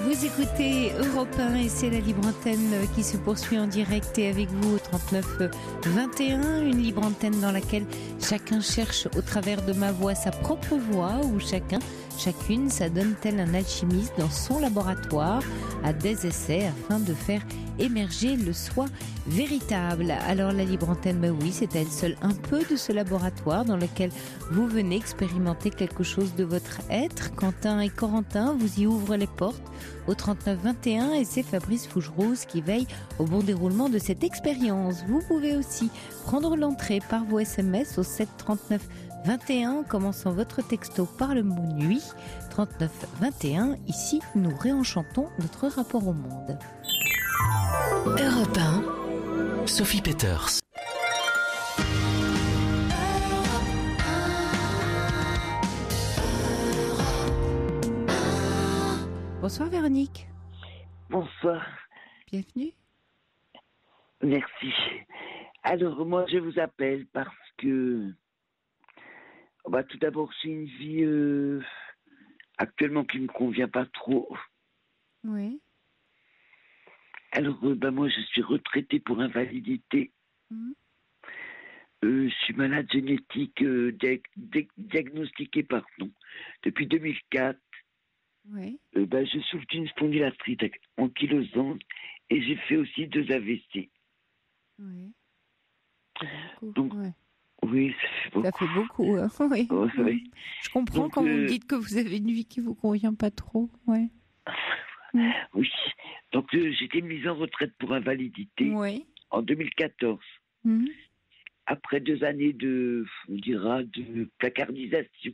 Vous écoutez Europe 1 et c'est la libre antenne qui se poursuit en direct et avec vous au 39 21, une libre antenne dans laquelle chacun cherche au travers de ma voix sa propre voix, où chacune s'adonne tel un alchimiste dans son laboratoire à des essais afin de faire émerger le soi véritable. Alors la libre antenne, oui, c'est à elle seule un peu de ce laboratoire dans lequel vous venez expérimenter quelque chose de votre être. Quentin et Corentin vous y ouvrent les portes au 39 21 et c'est Fabrice Fougerose qui veille au bon déroulement de cette expérience. Vous pouvez aussi prendre l'entrée par vos SMS au 7 39 21, commençant votre texto par le mot nuit. 39 21, ici nous réenchantons notre rapport au monde.
Europe 1.
Sophie Peters.
Bonsoir Véronique.
Bonsoir,
Bienvenue.
merci. Alors, moi, je vous appelle parce que, tout d'abord, c'est une vie actuellement qui ne me convient pas trop.
Oui.
Alors, moi, je suis retraitée pour invalidité.
Mhm.
Je suis malade génétique diagnostiquée, depuis 2004.
Oui.
Je souffre d'une spondylotite ankylosante et j'ai fait aussi 2 AVC.
Oui. Ça fait beaucoup.
Donc,
Ouais.
oui, ça fait beaucoup.
Ça fait beaucoup, hein. Oui.
Ouais, oui.
Je comprends
Donc,
quand vous me dites que vous avez une vie qui vous convient pas trop. Ouais.
Oui. Donc, j'étais mise en retraite pour invalidité
Oui.
en 2014.
Mhm.
Après 2 années de placardisation.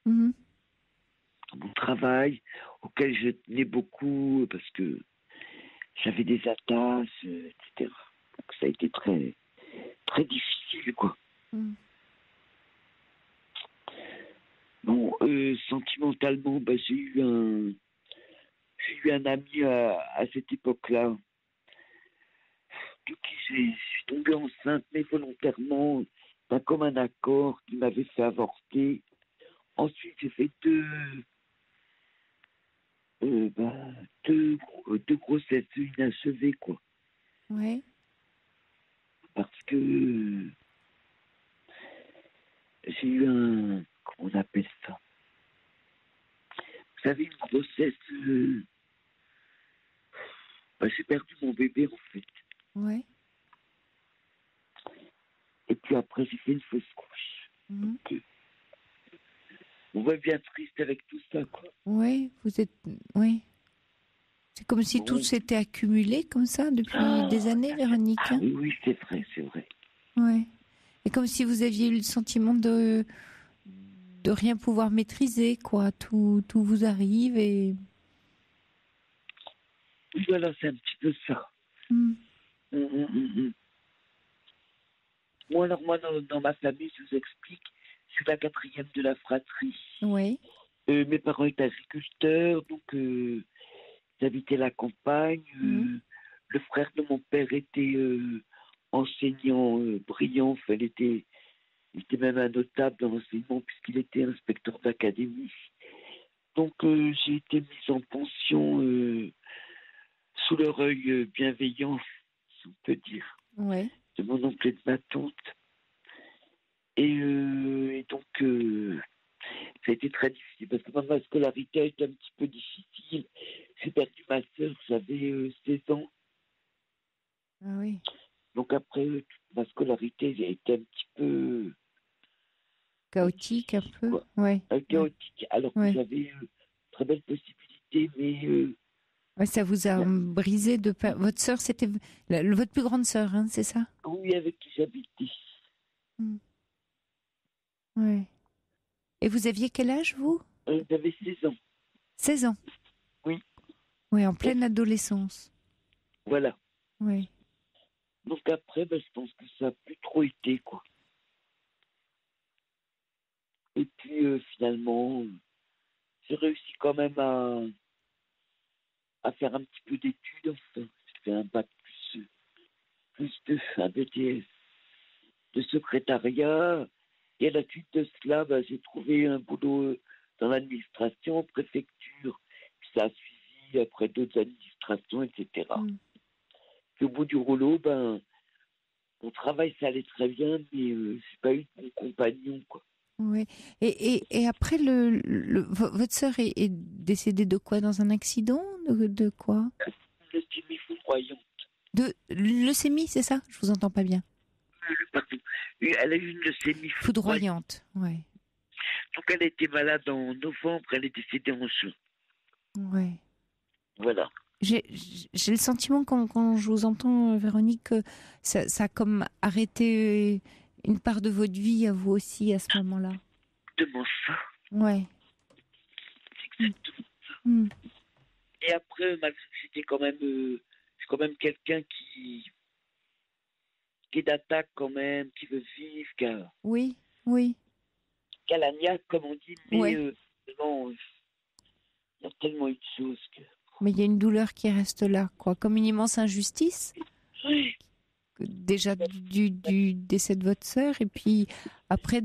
Mhm.
Mon travail, auquel je tenais beaucoup parce que j'avais des attaches, etc. Donc, ça a été très, très difficile, quoi.
Mhm.
Bon, sentimentalement, j'ai eu un ami à cette époque-là, de qui je suis tombée enceinte, mais volontairement, d'un commun accord, qui m'avait fait avorter. Ensuite, j'ai fait deux grossesses inachevées, quoi.
Oui.
Parce que j'ai eu comment on appelle ça? Vous savez, une grossesse, j'ai perdu mon bébé, en fait.
Oui.
Et puis après, j'ai fait une fausse couche.
Mhm.
Donc, on va bien triste avec tout ça, quoi.
Oui, vous êtes. Oui. C'est comme si
Bon.
tout s'était accumulé comme ça depuis des années, Véronique. Hein.
Oui, c'est vrai, c'est vrai.
Ouais. Et comme si vous aviez eu le sentiment de rien pouvoir maîtriser, quoi. Tout vous arrive et.
Voilà, c'est un petit peu ça.
Mm.
Moi, dans ma famille, je vous explique, je suis la 4e de la fratrie.
Oui.
Mes parents étaient agriculteurs, donc ils habitaient la campagne. Le frère de mon père était enseignant brillant. Enfin, il était même un notable dans l'enseignement puisqu'il était inspecteur d'académie. Donc, j'ai été mise en pension sous leur œil bienveillant, si on peut dire,
Oui.
de mon oncle et de ma tante. Et donc, ça a été très difficile parce que ma scolarité a été un petit peu difficile. J'ai perdu ma sœur, j'avais 16 ans.
Ah oui.
Donc après, toute ma scolarité a été un petit peu
Chaotique un peu.
quoi,
Ouais.
chaotique, alors que
Ouais.
j'avais très belle possibilité, mais
Ouais, ça vous a brisé de peur. Votre sœur, c'était votre plus grande sœur, hein, c'est ça?
oui, avec qui j'habitais.
Ouais. Et vous aviez quel âge, vous?
J'avais 16 ans.
16 ans.
Oui.
Oui, en pleine adolescence.
Voilà.
Oui.
Donc après, je pense que ça n'a plus trop été, quoi. Et puis finalement, j'ai réussi quand même à faire un petit peu d'études. Enfin, j'ai fait un bac plus un BTS de secrétariat. Et à la suite de cela, j'ai trouvé un boulot dans l'administration, préfecture. Puis ça a suivi après d'autres administrations, etc. Puis au bout du rouleau, mon travail, ça allait très bien, mais j'ai pas eu de bon compagnon, quoi.
Oui. Et après, votre sœur est décédée de quoi? Dans un accident? De quoi?
Une leucémie foudroyante.
De leucémie, c'est ça? Je vous entends pas bien.
Pardon. Elle a eu une leucémie
Foudroyante, oui.
Donc elle a été malade en novembre, elle est décédée en juin.
Oui.
Voilà.
J'ai le sentiment, quand je vous entends, Véronique, que ça a comme arrêté une part de votre vie à vous aussi à ce moment-là.
Exactement ça.
Ouais.
C'est exactement ça. Et après, malgré que j'étais quand même, je suis quand même quelqu'un qui est d'attaque quand même, qui veut vivre, qui a la niaque, comme on dit, mais
ouais.
bon, Il y a tellement eu de choses que...
Mais il y a une douleur qui reste là, quoi, comme une immense injustice.
Oui.
Déjà du décès de votre sœur, et puis après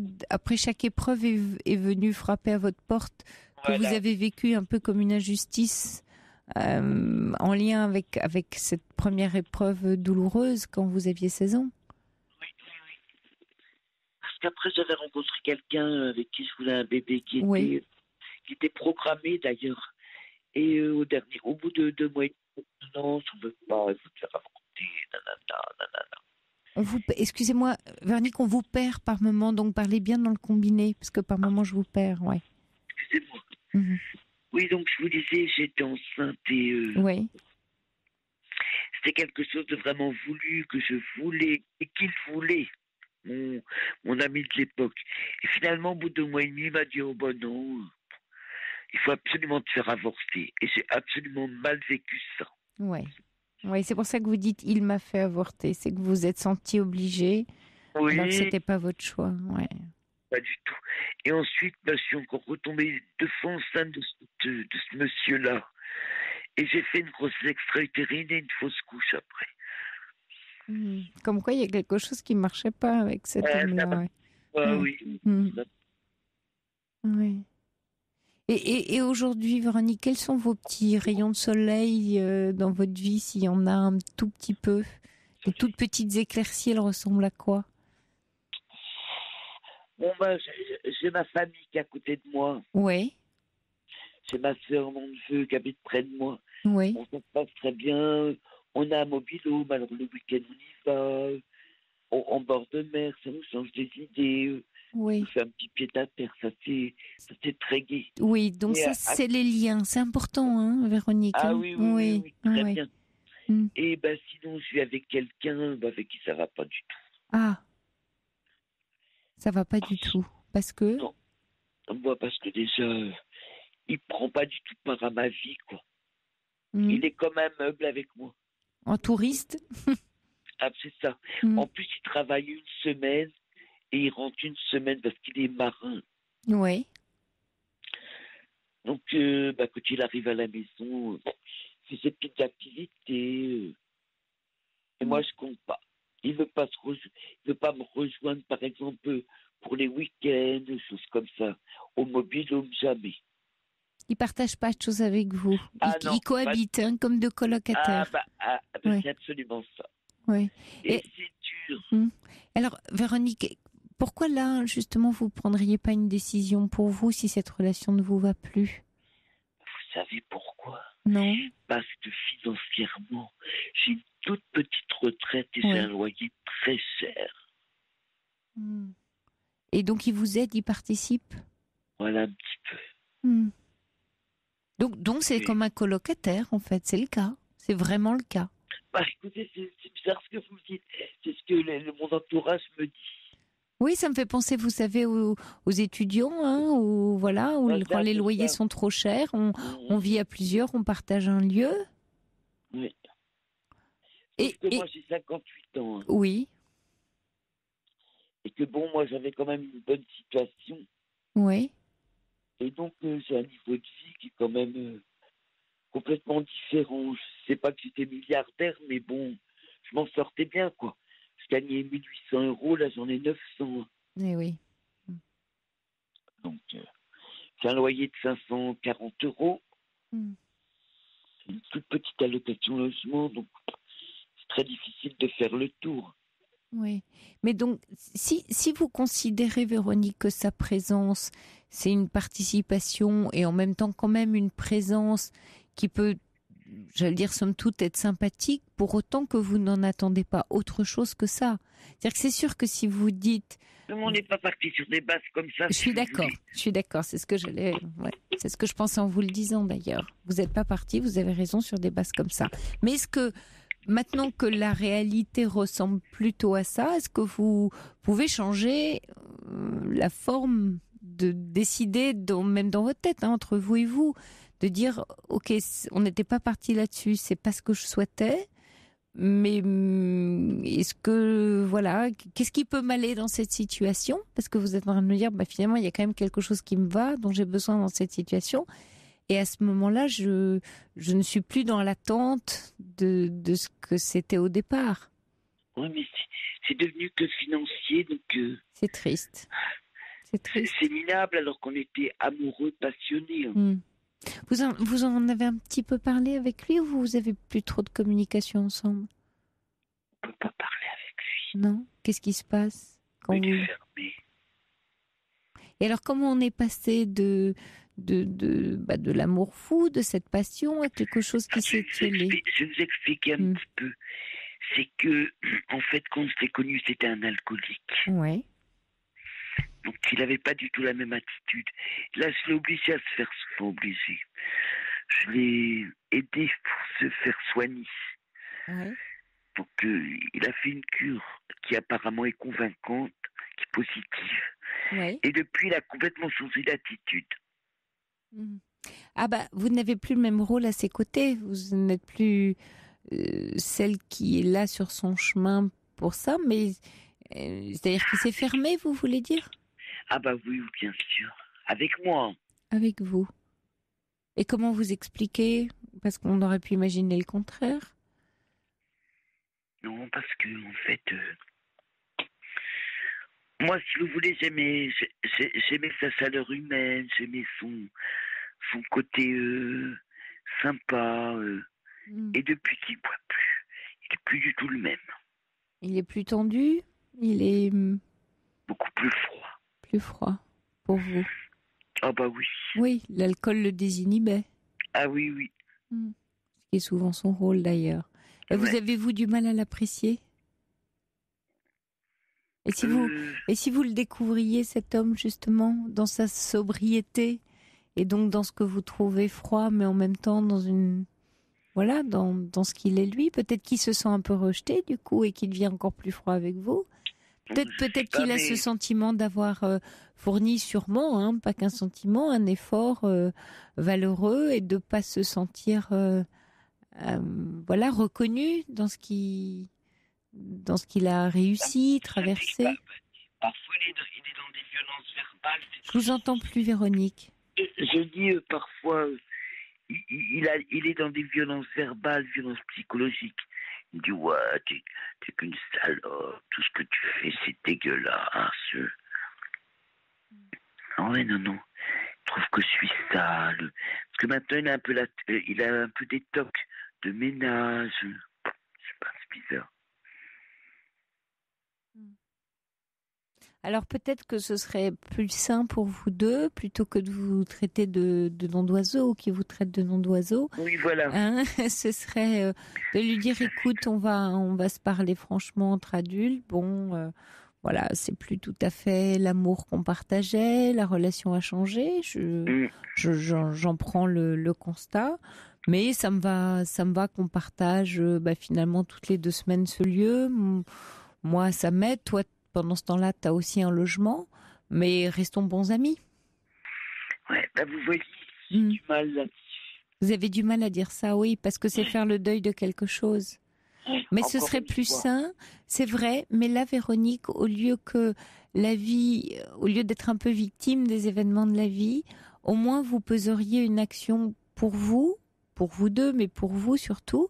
chaque épreuve est venue frapper à votre porte, que
Voilà.
vous avez vécu un peu comme une injustice en lien avec cette première épreuve douloureuse quand vous aviez 16 ans.
Oui. Parce qu'après, j'avais rencontré quelqu'un avec qui je voulais un bébé qui était programmé d'ailleurs. Et au bout de 2 mois, non, je ne veux pas, il faut te faire avorter, nanana.
Excusez-moi, Véronique, on vous perd par moment, donc parlez bien dans le combiné, parce que par moment je vous perds, ouais.
Excusez-moi.
Mhm.
Oui, donc je vous disais, j'étais enceinte et
Oui.
c'était quelque chose de vraiment voulu, que je voulais et qu'il voulait, mon ami de l'époque. Et finalement, au bout de 2 mois et demi, il m'a dit, oh ben non, il faut absolument te faire avorter. Et j'ai absolument mal vécu ça.
Ouais. Oui, c'est pour ça que vous dites « il m'a fait avorter ». C'est que vous vous êtes senti obligé,
Oui,
alors que ce n'était pas votre choix. Ouais.
pas du tout. Et ensuite, je suis encore retombée 2 fois enceinte de ce monsieur-là. Et j'ai fait une grossesse extra-utérine et une fausse couche après.
Comme quoi, il y a quelque chose qui ne marchait pas avec cet homme-là. Ouais.
Oui.
Oui. Et aujourd'hui, Véronique, quels sont vos petits rayons de soleil dans votre vie, s'il y en a un tout petit peu? Les toutes petites éclaircies, elles ressemblent à quoi?
Bon, j'ai ma famille qui est à côté de moi.
Oui.
J'ai ma soeur, mon neveu qui habite près de moi.
Oui.
Ça se passe très bien. On a un mobil-home, alors le week-end on y va. En bord de mer, ça nous change des idées.
Oui.
On fait un petit pied à terre, ça c'est très gai.
Oui, donc ça, c'est les liens. C'est important, hein, Véronique.
Ah
hein?
oui, très bien.
Mm.
Et sinon, je suis avec quelqu'un avec qui ça va pas du tout.
Ah, ça va pas du tout. Parce que?
Non, moi, parce que déjà, il prend pas du tout part à ma vie, quoi. Il est comme un meuble avec moi.
En touriste?
Ah, c'est ça. En plus, il travaille 1 semaine et il rentre 1 semaine parce qu'il est marin.
Oui.
Donc, quand il arrive à la maison, il fait ses petites activités. Et moi, je compte pas. Il veut pas me rejoindre, par exemple, pour les week-ends, des choses comme ça. Au mobil-home, jamais.
Il partage pas de choses avec vous.
Non,
il cohabite, hein, comme 2 colocataires.
C'est absolument ça.
Oui.
Et c'est dur.
Alors, Véronique, pourquoi là, justement, vous ne prendriez pas une décision pour vous si cette relation ne vous va plus?
Vous savez pourquoi?
Non.
Parce que financièrement, j'ai une toute petite retraite et j'ai un loyer très cher.
Et donc, il vous aide, il participe?
Voilà, un petit peu.
Donc c'est comme un colocataire, en fait, c'est le cas. C'est vraiment le cas.
Écoutez, c'est bizarre ce que vous me dites. C'est ce que mon entourage me dit.
Oui, ça me fait penser, vous savez, aux étudiants, hein, où quand les loyers sont trop chers, on vit à plusieurs, on partage un lieu.
Oui. Moi, j'ai 58 ans. Hein.
Oui.
Et que moi, j'avais quand même une bonne situation.
Oui.
Et donc, j'ai un niveau de vie qui est quand même complètement différent. Je sais pas que j'étais milliardaire, mais bon, je m'en sortais bien, quoi. Je gagnais 1 800 €, là, j'en ai 900.
Eh oui.
Donc, j'ai un loyer de 540 €. Une toute petite allocation logement, donc c'est très difficile de faire le tour.
Oui, mais donc, si vous considérez, Véronique, que sa présence, c'est une participation et en même temps quand même une présence qui peut, j'allais dire, somme toute, être sympathique, pour autant que vous n'en attendez pas autre chose que ça. C'est-à-dire que c'est sûr que si vous dites...
On n'est pas parti sur des bases comme ça.
Je suis d'accord, c'est ce que c'est ce que je pensais en vous le disant d'ailleurs. Vous n'êtes pas parti, vous avez raison, sur des bases comme ça. Mais est-ce que... Maintenant que la réalité ressemble plutôt à ça, est-ce que vous pouvez changer la forme de décider, même dans votre tête, hein, entre vous et vous, de dire « Ok, on n'était pas parti là-dessus, c'est pas ce que je souhaitais, mais est-ce que, qu'est-ce qui peut m'aller dans cette situation ?» Parce que vous êtes en train de me dire « Finalement, il y a quand même quelque chose qui me va, dont j'ai besoin dans cette situation. » Et à ce moment-là, je ne suis plus dans l'attente de ce que c'était au départ.
Oui, mais c'est devenu que financier, donc...
C'est triste. C'est triste.
C'est minable alors qu'on était amoureux, passionnés.
Vous en avez un petit peu parlé avec lui ou vous avez plus trop de communication ensemble?
On ne peut pas parler avec lui.
Non? Qu'est-ce qui se passe quand
Il
vous...
est fermé.
Et alors, comment on est passé de l'amour fou, de cette passion, à quelque chose qui s'est scellé?
Je vais vous expliquer un petit peu. C'est que, en fait, quand on s'est connus, c'était un alcoolique.
Ouais.
Donc, il n'avait pas du tout la même attitude. Là, je l'ai obligé à se faire obligé. Je l'ai aidé pour se faire soigner.
Ouais.
Donc, il a fait une cure qui apparemment est convaincante, qui est positive.
Ouais.
Et depuis, il a complètement changé d'attitude.
Ah bah, vous n'avez plus le même rôle à ses côtés. Vous n'êtes plus celle qui est là sur son chemin pour ça, mais c'est-à-dire qu'il s'est fermé, vous voulez dire?
Ah bah oui, bien sûr. Avec moi.
Avec vous. Et comment vous expliquez? Parce qu'on aurait pu imaginer le contraire.
Non, parce que, en fait... moi, si vous voulez, j'aimais sa chaleur humaine, j'aimais son côté sympa. Et depuis qu'il ne boit plus, il n'est plus du tout le même.
Il est plus tendu? Il est...
beaucoup plus froid.
Plus froid, pour vous?
Ah bah oui.
Oui, l'alcool le désinhibait.
Ah oui, oui.
Ce qui est souvent son rôle, d'ailleurs. Et vous avez-vous du mal à l'apprécier? Et si vous le découvriez, cet homme, justement, dans sa sobriété, et donc dans ce que vous trouvez froid, mais en même temps dans une... Voilà, dans ce qu'il est lui, peut-être qu'il se sent un peu rejeté, du coup, et qu'il devient encore plus froid avec vous. Peut-être qu'il a ce sentiment d'avoir fourni sûrement, pas qu'un sentiment, un effort valeureux, et de ne pas se sentir reconnu dans ce qu'il a réussi, traversé.
Parfois, il est dans des violences verbales.
Je vous entends plus, Véronique.
Je dis parfois, il est dans des violences verbales, violences psychologiques. Il me dit, ouais, t'es qu'une salope, tout ce que tu fais, c'est dégueulasse. Non, non. Il trouve que je suis sale. Parce que maintenant, il a un peu des tocs de ménage. Je sais pas, c'est bizarre.
Alors peut-être que ce serait plus sain pour vous deux, plutôt que de vous traiter de nom d'oiseau, ou qu'il vous traite de nom d'oiseau.
Oui, voilà.
Ce serait de lui dire, écoute, on va se parler franchement entre adultes. Bon, voilà, c'est plus tout à fait l'amour qu'on partageait, la relation a changé. J'en prends le constat. Mais ça me va qu'on partage finalement toutes les 2 semaines ce lieu. Moi, ça m'aide. Toi, pendant ce temps-là, tu as aussi un logement, mais restons bons amis.
Ouais, vous voyez, j'ai du mal là-dessus.
Vous avez du mal à dire ça, oui, parce que c'est faire le deuil de quelque chose. Mais ce serait plus sain, c'est vrai, mais là, Véronique, au lieu d'être un peu victime des événements de la vie, au moins vous poseriez une action pour vous deux, mais pour vous surtout,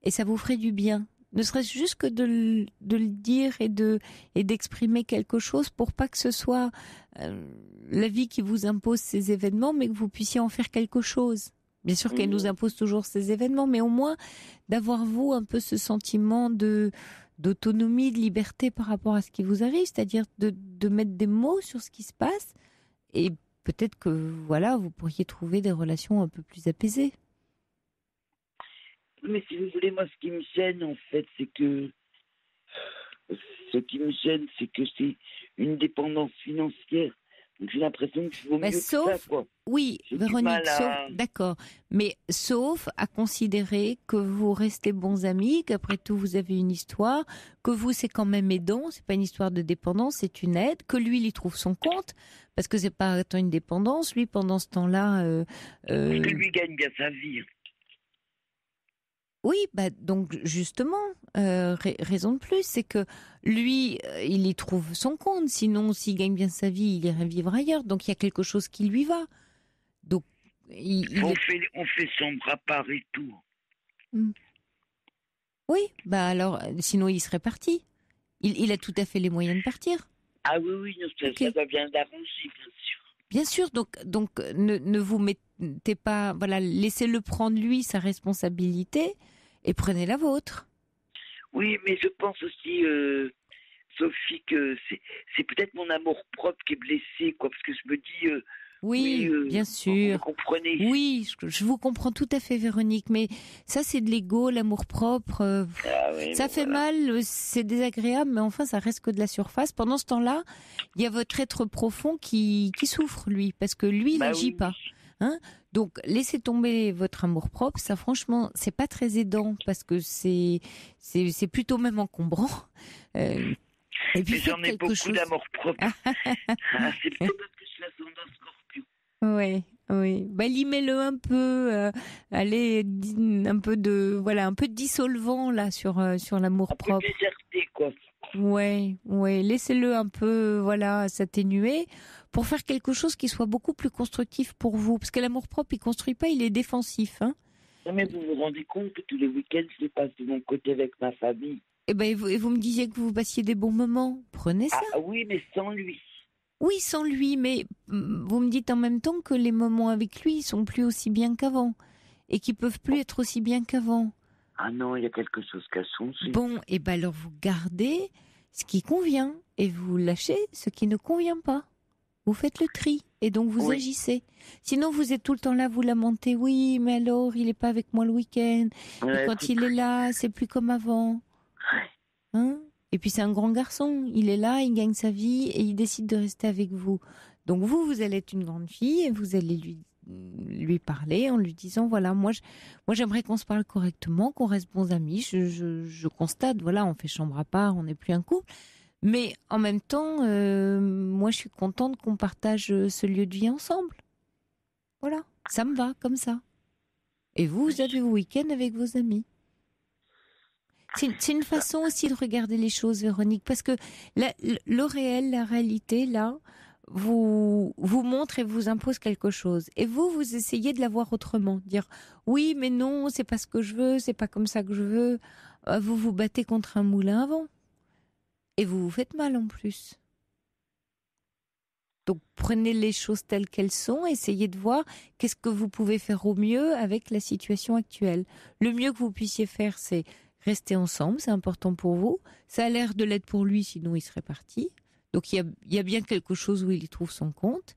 et ça vous ferait du bien. Ne serait-ce juste que de le dire et d'exprimer quelque chose pour pas que ce soit la vie qui vous impose ces événements, mais que vous puissiez en faire quelque chose. Bien sûr qu'elle nous impose toujours ces événements, mais au moins d'avoir vous un peu ce sentiment d'autonomie, de liberté par rapport à ce qui vous arrive, c'est-à-dire de mettre des mots sur ce qui se passe, et peut-être que vous pourriez trouver des relations un peu plus apaisées.
Mais si vous voulez, moi, ce qui me gêne, en fait, c'est que c'est une dépendance financière. Donc, j'ai l'impression que je vaut mieux que ça, quoi.
Oui, Véronique, d'accord. Mais sauf à considérer que vous restez bons amis, qu'après tout, vous avez une histoire, que vous, c'est quand même aidant, c'est pas une histoire de dépendance, c'est une aide, que lui, il y trouve son compte, parce que c'est pas tant une dépendance. Lui, pendant ce temps-là...
Parce que lui gagne bien sa vie.
Oui, donc justement, raison de plus, c'est que lui, il y trouve son compte. Sinon, s'il gagne bien sa vie, il irait vivre ailleurs. Donc, il y a quelque chose qui lui va. Donc,
On fait chambre à part et tout.
Oui, bah alors, sinon il serait parti. Il a tout à fait les moyens de partir.
Ah oui, non, ça va bien d'arranger, bien sûr.
Bien sûr, donc ne vous mettez pas, voilà, laissez-le prendre lui sa responsabilité et prenez la vôtre.
Oui, mais je pense aussi, Sophie, que c'est peut-être mon amour propre qui est blessé, quoi, parce que je me dis,
Oui, bien sûr.
Vous comprenez.
Oui, je vous comprends tout à fait, Véronique, mais ça c'est de l'ego, l'amour-propre. Ça fait mal, c'est désagréable, mais enfin ça reste que de la surface. Pendant ce temps-là, il y a votre être profond qui souffre, lui, parce que lui, il n'agit pas. Hein, donc laissez tomber votre amour-propre, ça franchement, c'est pas très aidant, parce que c'est plutôt même encombrant. Et puis
j'en ai beaucoup d'amour-propre. C'est plutôt parce que je suis ascendant Scorpion.
Oui. Bah, limez-le un peu, allez, un peu de dissolvant là sur l'amour-propre.
Un peu de légèreté, quoi.
Ouais, laissez-le un peu, s'atténuer pour faire quelque chose qui soit beaucoup plus constructif pour vous. Parce que l'amour-propre, il construit pas, il est défensif, hein.
Non, mais vous vous rendez compte que tous les week-ends, je les passe de mon côté avec ma famille.
Et vous me disiez que vous passiez des bons moments. Prenez ça.
Ah oui, mais sans lui.
Oui, sans lui, mais vous me dites en même temps que les moments avec lui, ils sont plus aussi bien qu'avant. Et qu'ils peuvent plus être aussi bien qu'avant.
Ah non, il y a quelque chose qui a changé.
Bon, et alors vous gardez ce qui convient et vous lâchez ce qui ne convient pas. Vous faites le tri et donc vous agissez. Sinon, vous êtes tout le temps là, vous lamentez. Oui, mais alors, il n'est pas avec moi le week-end. Et quand il est là, c'est plus comme avant. Hein? Et puis c'est un grand garçon. Il est là, il gagne sa vie et il décide de rester avec vous. Donc vous allez être une grande fille et vous allez lui parler en lui disant voilà, moi j'aimerais qu'on se parle correctement, qu'on reste bons amis. Je constate, voilà, on fait chambre à part, on n'est plus un couple. Mais en même temps, moi, je suis contente qu'on partage ce lieu de vie ensemble. Voilà, ça me va comme ça. Et vous avez vos week-ends avec vos amis. C'est une façon aussi de regarder les choses, Véronique, parce que le réel, la réalité, là, vous montre et vous impose quelque chose. Et vous essayez de la voir autrement. Dire, oui, mais non, c'est pas ce que je veux, c'est pas comme ça que je veux. Vous vous battez contre un moulin à vent. Et vous vous faites mal en plus. Donc prenez les choses telles qu'elles sont, essayez de voir qu'est-ce que vous pouvez faire au mieux avec la situation actuelle. Le mieux que vous puissiez faire, c'est rester ensemble, c'est important pour vous. Ça a l'air de l'être pour lui, sinon il serait parti. Donc il y a bien quelque chose où il y trouve son compte.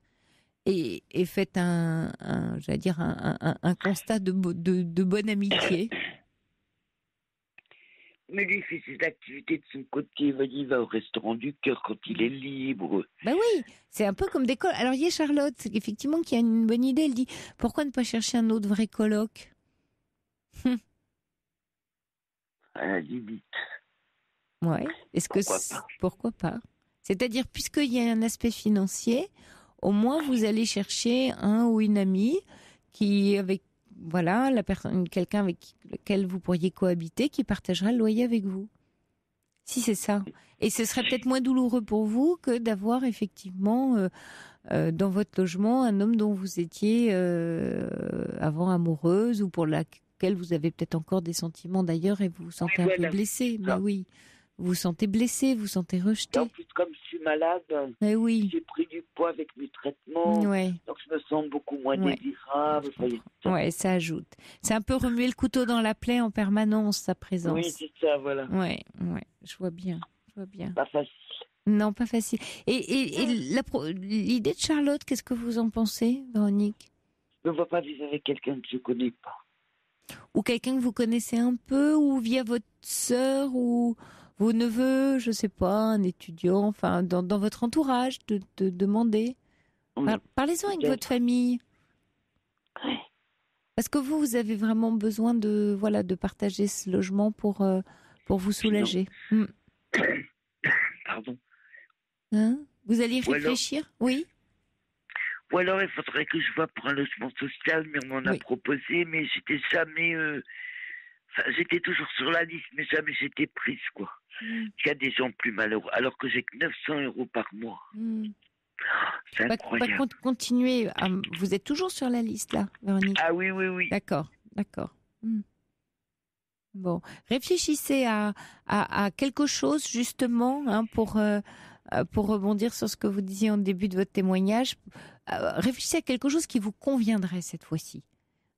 Et faites un constat de bonne amitié.
Mais lui, il fait ses activités de son côté. Il va au restaurant du cœur quand il est libre.
Bah oui, c'est un peu comme des colocs. Alors, il y a Charlotte, effectivement, qui a une bonne idée. Elle dit, pourquoi ne pas chercher un autre vrai coloc?
À la limite.
Ouais. Pourquoi pas? C'est-à-dire, puisqu'il y a un aspect financier, au moins, vous allez chercher un ou une amie qui, avec quelqu'un avec lequel vous pourriez cohabiter, qui partagera le loyer avec vous. Si c'est ça. Et ce serait peut-être moins douloureux pour vous que d'avoir effectivement dans votre logement un homme dont vous étiez avant amoureuse ou pour laquelle vous avez peut-être encore des sentiments d'ailleurs et vous vous sentez un peu blessé. Mais oui, vous vous sentez blessé, vous vous sentez rejeté.
En plus, comme je suis malade, j'ai pris du poids avec mes traitements, donc je me sens beaucoup moins désirable.
Ouais, ça ajoute. C'est un peu remuer le couteau dans la plaie en permanence, sa présence.
Oui, c'est ça, voilà.
Ouais, je vois bien.
Pas facile.
Non, pas facile. Et l'idée de Charlotte, qu'est-ce que vous en pensez, Véronique?
Je ne vois pas vivre avec quelqu'un que je ne connais pas.
Ou quelqu'un que vous connaissez un peu, ou via votre sœur, ou vos neveux, je sais pas, un étudiant, enfin, dans votre entourage, de demander. Parlez-en avec votre famille.
Oui.
Parce que vous avez vraiment besoin de partager ce logement pour vous soulager.
Pardon.
Hein? Vous allez y réfléchir? Oui.
Ou alors il faudrait que je vois pour un logement social, mais on m'en a proposé, mais j'étais jamais... j'étais toujours sur la liste, mais jamais j'étais prise, quoi. Il y a des gens plus malheureux, alors que j'ai que 900 € par mois. C'est incroyable.
Continuez. Vous êtes toujours sur la liste là, Véronique?
Ah oui.
D'accord. Bon, réfléchissez à quelque chose justement pour rebondir sur ce que vous disiez en début de votre témoignage. Réfléchissez à quelque chose qui vous conviendrait cette fois-ci.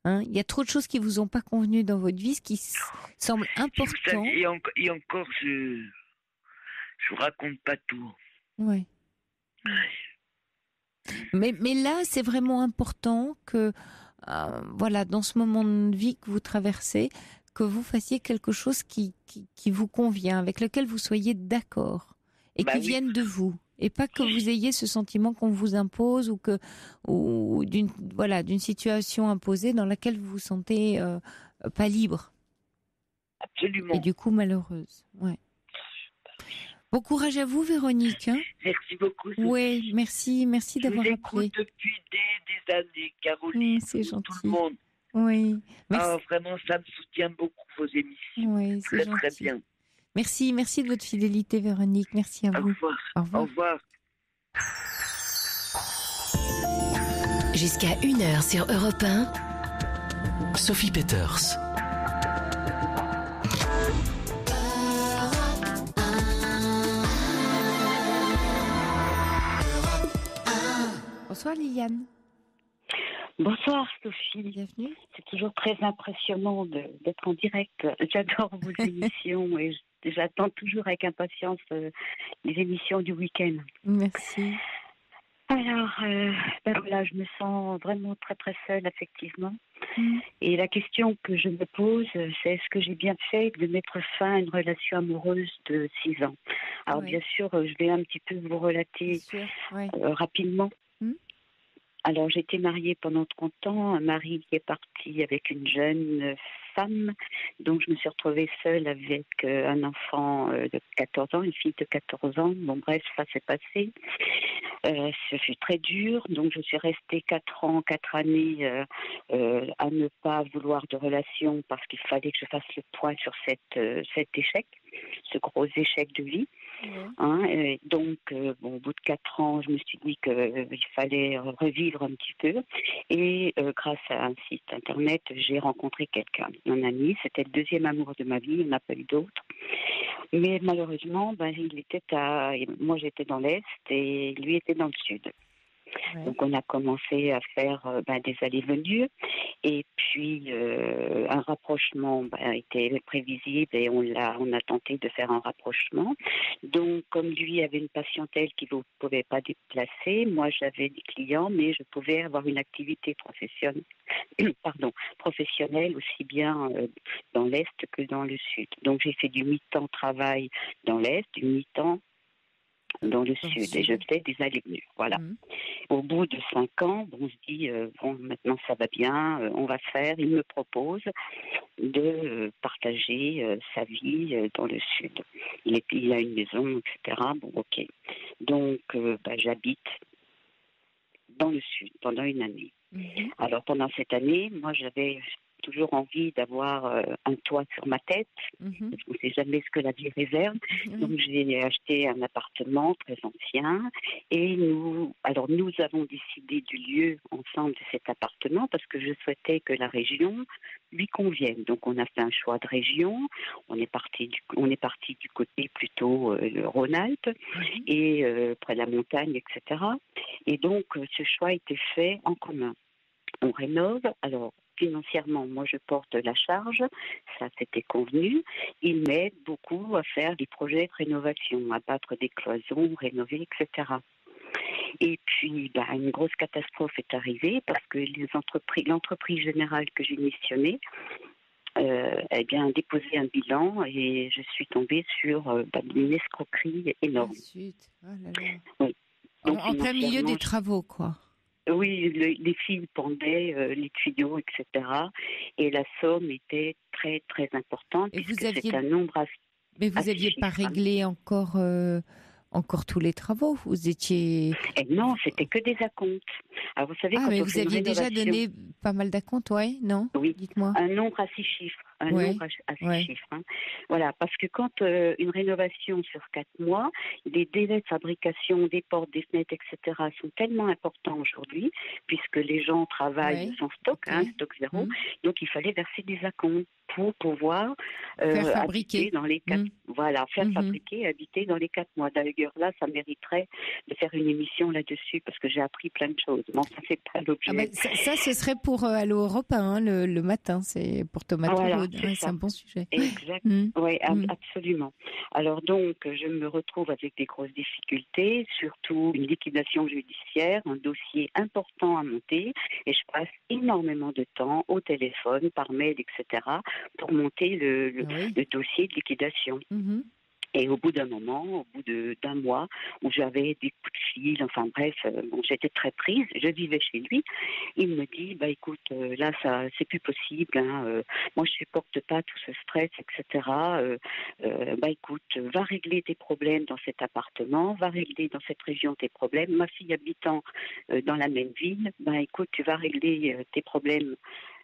Il y a trop de choses qui vous ont pas convenu dans votre vie, ce qui semble important.
Et encore, je vous raconte pas tout.
Ouais. Mais là, c'est vraiment important que, dans ce moment de vie que vous traversez, que vous fassiez quelque chose qui vous convient, avec lequel vous soyez d'accord et qui vienne de vous. Et pas que vous ayez ce sentiment qu'on vous impose ou d'une situation imposée dans laquelle vous vous sentez pas libre.
Absolument.
Et du coup malheureuse. Ouais. Bon courage à vous, Véronique.
Merci beaucoup.
Oui, merci d'avoir appelé.
Je vous écoute depuis des années, Caroline.
C'est gentil.
Tout le monde.
Oui. Merci.
Vraiment, ça me soutient beaucoup vos émissions.
Oui, c'est
très
gentil.
Bien.
Merci de votre fidélité, Véronique. Merci à vous.
Au revoir.
Jusqu'à 1h sur Europe 1.
Sophie Peters.
Bonsoir Liliane.
Bonsoir Sophie.
Bienvenue.
C'est toujours très impressionnant d'être en direct. J'adore vos émissions et j'attends toujours avec impatience les émissions du week-end.
Merci.
Alors, je me sens vraiment très très seule effectivement. Et la question que je me pose, c'est est-ce que j'ai bien fait de mettre fin à une relation amoureuse de 6 ans? Alors bien sûr, je vais un petit peu vous relater rapidement. Alors, j'étais mariée pendant 30 ans, un mari qui est parti avec une jeune femme, donc je me suis retrouvée seule avec un enfant de 14 ans, une fille de 14 ans. Bon, bref, ça s'est passé. Ce fut très dur, donc je suis restée 4 années à ne pas vouloir de relation parce qu'il fallait que je fasse le point sur cet échec, ce gros échec de vie. Donc, au bout de 4 ans, je me suis dit qu'il fallait revivre un petit peu. Et grâce à un site internet, j'ai rencontré quelqu'un, un ami. C'était le deuxième amour de ma vie, il n'y en a pas eu d'autre. Mais malheureusement, moi j'étais dans l'Est et lui était dans le Sud. Ouais. Donc on a commencé à faire des allées-venues et puis un rapprochement était prévisible et on a tenté de faire un rapprochement. Donc comme lui avait une patientèle qu'il ne pouvait pas déplacer, moi j'avais des clients mais je pouvais avoir une activité professionnelle aussi bien dans l'Est que dans le Sud. Donc j'ai fait du mi-temps travail dans l'Est, du mi-temps dans le Sud et je faisais des allées-venues. Voilà. Au bout de 5 ans, on se dit maintenant ça va bien, on va se faire. Il me propose de partager sa vie dans le Sud. Il a une maison, etc. Bon, ok. Donc j'habite dans le Sud pendant une année. Alors pendant cette année, moi j'avais toujours envie d'avoir un toit sur ma tête. Je ne sais jamais ce que la vie réserve. Donc j'ai acheté un appartement très ancien et nous avons décidé du lieu ensemble de cet appartement parce que je souhaitais que la région lui convienne. Donc on a fait un choix de région. On est parti du côté plutôt Rhône-Alpes et près de la montagne, etc. Et donc ce choix a été fait en commun. On rénove. Alors financièrement, moi je porte la charge, ça c'était convenu. Il m'aide beaucoup à faire des projets de rénovation, à battre des cloisons, rénover, etc. Et puis, une grosse catastrophe est arrivée parce que l'entreprise générale que j'ai missionnée a déposé un bilan et je suis tombée sur une escroquerie énorme.
Oui. En plein milieu des travaux, quoi.
Oui, les fils pendaient, les tuyaux, etc. Et la somme était très, très importante.
Et
vous
n'aviez pas réglé encore tous les travaux? Vous étiez...
Non, c'était que des acomptes. Alors, vous savez,
mais vous aviez déjà donné pas mal d'acomptes, non?
Oui,
dites-moi.
Un nombre à 6 chiffres. un nombre à ces chiffres. Hein. Voilà, parce que quand une rénovation sur 4 mois, les délais de fabrication des portes, des fenêtres, etc. sont tellement importants aujourd'hui, puisque les gens travaillent sans stock, stock zéro, donc il fallait verser des acomptes pour pouvoir
faire fabriquer
dans les 4 fabriquer et habiter dans les 4 mois. D'ailleurs, là, ça mériterait de faire une émission là-dessus parce que j'ai appris plein de choses. Bon, ça, c'est pas l'objet.
Ça, ce serait pour Allo Europe 1, le matin. C'est pour Thomas Claude. C'est un bon sujet.
Exact. Oui, absolument. Alors donc, je me retrouve avec des grosses difficultés, surtout une liquidation judiciaire, un dossier important à monter, et je passe énormément de temps au téléphone, par mail, etc., pour monter le dossier de liquidation. Et au bout d'un moment, au bout d'un mois, où j'avais des coups de fil, enfin bref, j'étais très prise, je vivais chez lui, il me dit, écoute, là, ça, c'est plus possible, moi je supporte pas tout ce stress, etc. Écoute, va régler tes problèmes dans cet appartement, va régler dans cette région tes problèmes. Ma fille habitant dans la même ville, écoute, tu vas régler tes problèmes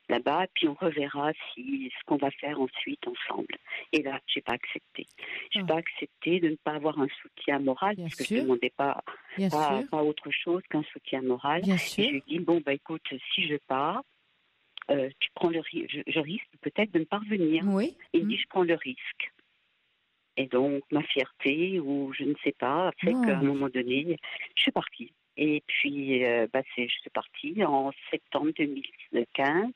là-bas, puis on reverra ce qu'on va faire ensuite ensemble. Et là, j'ai pas accepté. J'ai pas accepté de ne pas avoir un soutien moral, parce que je ne demandais pas autre chose qu'un soutien moral. Et je lui ai dit, écoute, si je pars, tu prends je risque peut-être de ne pas revenir. Il me dit, je prends le risque. Et donc, ma fierté, ou je ne sais pas, a fait qu'à un moment donné, je suis partie. Et puis, je suis partie en septembre 2015.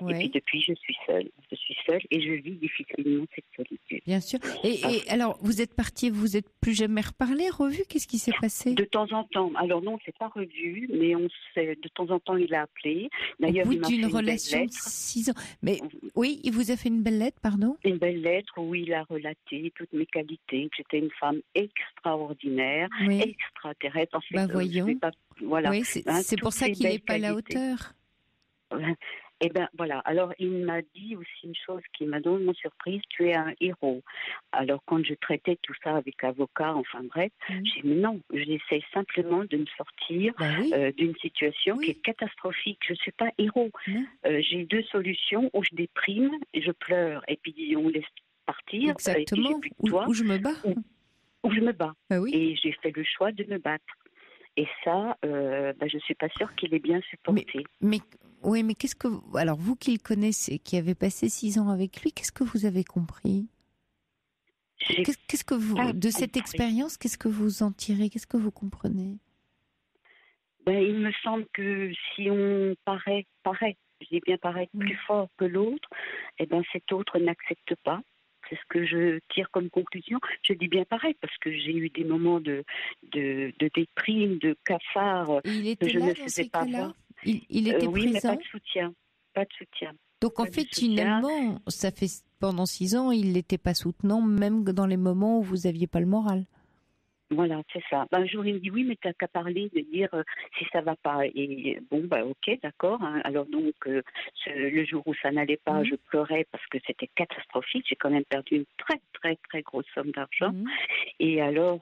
Et puis, depuis, je suis seule. Je suis seule et je vis difficilement cette solitude.
Bien sûr. Et alors, vous êtes partie, vous n'êtes plus jamais reparlé, revu? Qu'est-ce qui s'est passé?
De temps en temps. Alors non, on ne s'est pas revu, mais de temps en temps, il a appelé. D'ailleurs,
au bout d'une relation de 6 ans. Mais oui, il vous a fait une belle lettre, pardon?
Une belle lettre où il a relaté toutes mes qualités, que j'étais une femme extraordinaire, extraterrestre. En fait,
voyons.
Voilà.
Oui, c'est pour ça qu'il n'est pas à la hauteur.
Eh bien, voilà. Alors, il m'a dit aussi une chose qui m'a donné mon surprise, tu es un héros. Alors, quand je traitais tout ça avec l'avocat, enfin bref, j'ai dit, mais non, j'essaie simplement de me sortir d'une situation qui est catastrophique. Je ne suis pas héros. J'ai 2 solutions, où je déprime, et je pleure, et puis on laisse partir.
Exactement,
et puis, où
je me bats.
Où je me bats. Et j'ai fait le choix de me battre. Et ça, je ne suis pas sûre qu'il ait bien supporté.
Mais qu'est-ce que... Alors, vous qui le connaissez, qui avez passé 6 ans avec lui, qu'est-ce que vous avez compris? Qu'est-ce que vous... De cette expérience, qu'est-ce que vous en tirez? Qu'est-ce que vous comprenez?
Il me semble que si on paraît, je dis bien paraître plus fort que l'autre, cet autre n'accepte pas. C'est ce que je tire comme conclusion. Je dis bien pareil, parce que j'ai eu des moments de déprime, de cafard, que je ne faisais pas voir.
Il était présent.
Mais pas de soutien.
Donc en fait, finalement, ça fait pendant 6 ans, il n'était pas soutenant, même dans les moments où vous n'aviez pas le moral.
Voilà, c'est ça. Un jour, il me dit, oui, mais tu n'as qu'à parler, de dire si ça ne va pas. Et ok, d'accord. Alors donc, le jour où ça n'allait pas, je pleurais parce que c'était catastrophique. J'ai quand même perdu une très, très, très grosse somme d'argent. Et alors,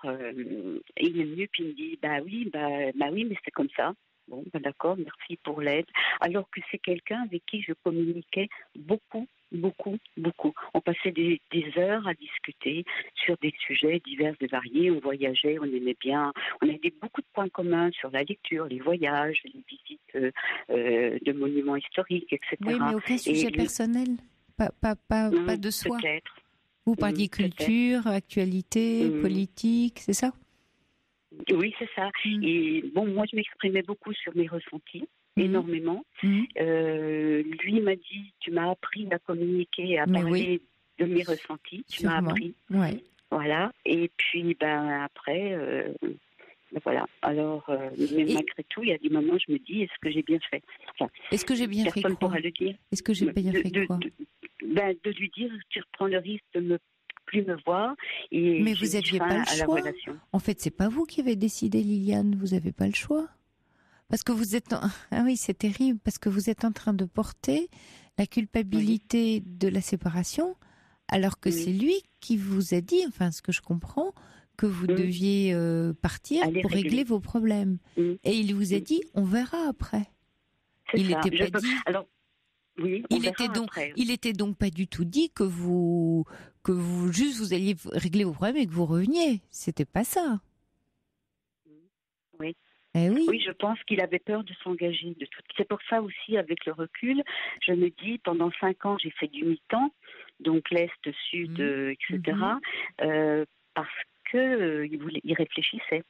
il est venu, puis il me dit, oui, mais c'est comme ça. Bon, d'accord, merci pour l'aide. Alors que c'est quelqu'un avec qui je communiquais beaucoup. On passait des heures à discuter sur des sujets divers et variés. On voyageait, on aimait bien. On avait beaucoup de points communs sur la lecture, les voyages, les visites de monuments historiques, etc.
Oui, mais aucun sujet personnel, pas de soi.
Peut-être.
Vous parliez culture, actualité, politique, c'est ça?
Oui, c'est ça. Et moi, je m'exprimais beaucoup sur mes ressentis, énormément. Lui m'a dit, tu m'as appris à communiquer, à parler de mes ressentis. Tu m'as appris. Voilà. Et puis, après, voilà. Alors, mais malgré tout, il y a des moments où je me dis, est-ce que j'ai bien fait?
Est-ce que j'ai bien fait quoi?
Personne ne pourra le dire.
Est-ce que j'ai bien fait quoi?
De lui dire, tu reprends le risque de ne plus me voir.
Mais vous n'aviez pas le choix. En fait, c'est pas vous qui avez décidé, Liliane. Vous n'avez pas le choix. Parce que vous êtes... Ah oui, c'est terrible. Parce que vous êtes en train de porter la culpabilité de la séparation, alors que c'est lui qui vous a dit, enfin, ce que je comprends, que vous deviez partir pour régler vos problèmes. Et il vous a dit, on verra après. Il n'était pas dit...
Alors, Oui,
il était donc pas du tout dit que vous alliez régler vos problèmes et que vous reveniez. C'était pas ça.
Oui.
Oui.
Oui, je pense qu'il avait peur de s'engager. C'est pour ça aussi, avec le recul, je me dis, pendant 5 ans, j'ai fait du mi-temps, donc l'Est, Sud, etc., parce qu'il réfléchissait.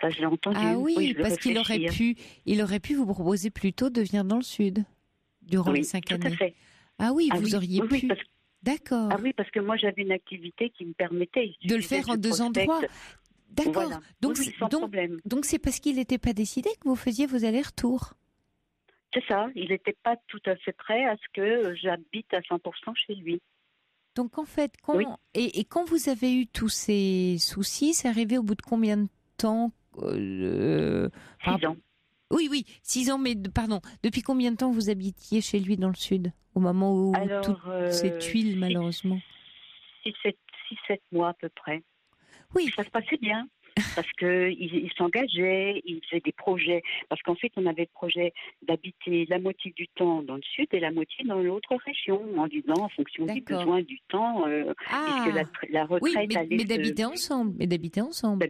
Ça, je l'ai entendu.
Ah oui, parce qu'il aurait pu vous proposer plutôt de venir dans le Sud durant les 5 années.
Tout à fait.
Ah oui, vous auriez pu. D'accord.
Ah oui, parce que moi, j'avais une activité qui me permettait
de le faire en 2 endroits. D'accord.
Voilà.
Donc, donc c'est parce qu'il n'était pas décidé que vous faisiez vos allers-retours.
C'est ça. Il n'était pas tout à fait prêt à ce que j'habite à 100% chez lui.
Donc en fait, quand vous avez eu tous ces soucis, c'est arrivé au bout de combien de temps
6 ans.
Oui, 6 ans, mais pardon. Depuis combien de temps vous habitiez chez lui dans le Sud, au moment où toutes ces tuiles, malheureusement
6-7 mois à peu près.
Oui.
Ça se passait bien. Parce qu'il s'engageait, il faisait des projets. Parce qu'en fait, on avait le projet d'habiter la moitié du temps dans le Sud et la moitié dans l'autre région, en disant, en fonction du besoin du temps, puisque la retraite allait
mais d'habiter ensemble.
D'habiter ensemble.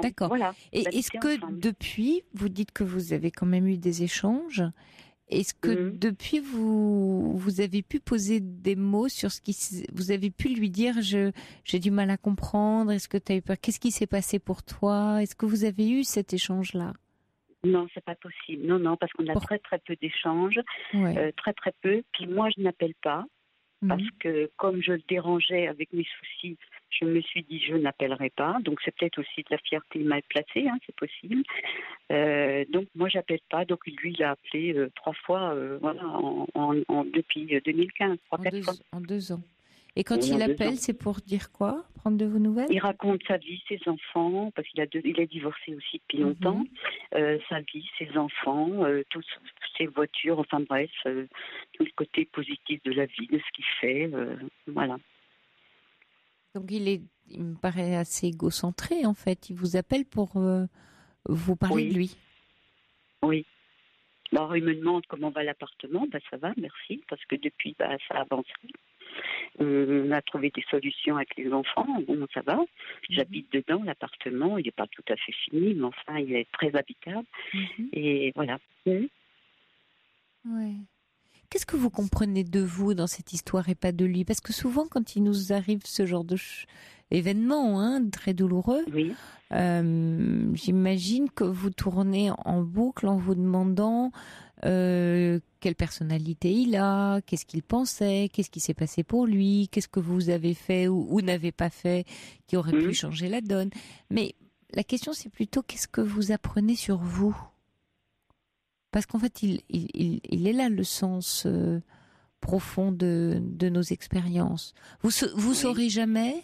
D'accord.
Voilà.
Et est-ce que depuis, vous dites que vous avez quand même eu des échanges, est-ce que depuis vous avez pu poser des mots sur vous avez pu lui dire j'ai du mal à comprendre, est-ce que tu as eu peur, qu'est-ce qui s'est passé pour toi, est-ce que vous avez eu cet échange-là?
Non, c'est pas possible. Non, parce qu'on a très très peu d'échanges, très très peu. Puis moi je n'appelle pas parce que comme je le dérangeais avec mes soucis, je me suis dit je n'appellerai pas. Donc c'est peut-être aussi de la fierté mal placée, c'est possible. Donc moi j'appelle pas. Donc lui il a appelé 3 fois, depuis 2015, 3-4 fois.
En 2 ans. Et quand il appelle, c'est pour dire quoi? Prendre de vos nouvelles? Il
raconte sa vie, ses enfants, parce qu'il il est divorcé aussi depuis longtemps. Sa vie, ses enfants, toutes ses voitures, enfin bref, tout le côté positif de la vie, de ce qu'il fait, voilà.
Donc il me paraît assez égocentré en fait. Il vous appelle pour vous parler de lui.
Oui. Alors il me demande comment va l'appartement. Ça va, merci, parce que depuis ça a avancé. On a trouvé des solutions avec les enfants. Bon, ça va. J'habite dedans, l'appartement. Il n'est pas tout à fait fini, mais enfin, il est très habitable. Et voilà.
Ouais. Qu'est-ce que vous comprenez de vous dans cette histoire et pas de lui? Parce que souvent, quand il nous arrive ce genre d'événement très douloureux, j'imagine que vous tournez en boucle en vous demandant quelle personnalité il a, qu'est-ce qu'il pensait, qu'est-ce qui s'est passé pour lui, qu'est-ce que vous avez fait ou n'avez pas fait qui aurait pu changer la donne. Mais la question, c'est plutôt qu'est-ce que vous apprenez sur vous? Parce qu'en fait, il est là le sens profond de nos expériences. Vous saurez jamais,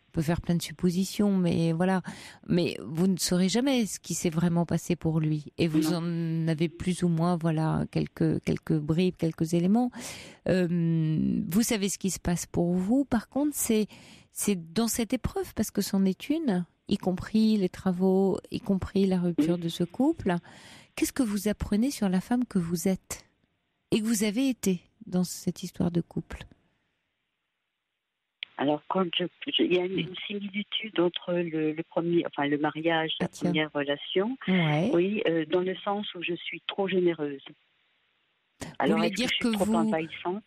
on peut faire plein de suppositions, mais voilà, mais vous ne saurez jamais ce qui s'est vraiment passé pour lui. Et vous en avez plus ou moins, quelques bribes, quelques éléments. Vous savez ce qui se passe pour vous. Par contre, c'est dans cette épreuve, parce que c'en est une, y compris les travaux, y compris la rupture de ce couple. Qu'est-ce que vous apprenez sur la femme que vous êtes et que vous avez été dans cette histoire de couple?
Alors, il y a une similitude entre le mariage, la première relation, dans le sens où je suis trop généreuse.
Alors, vous voulez dire que vous,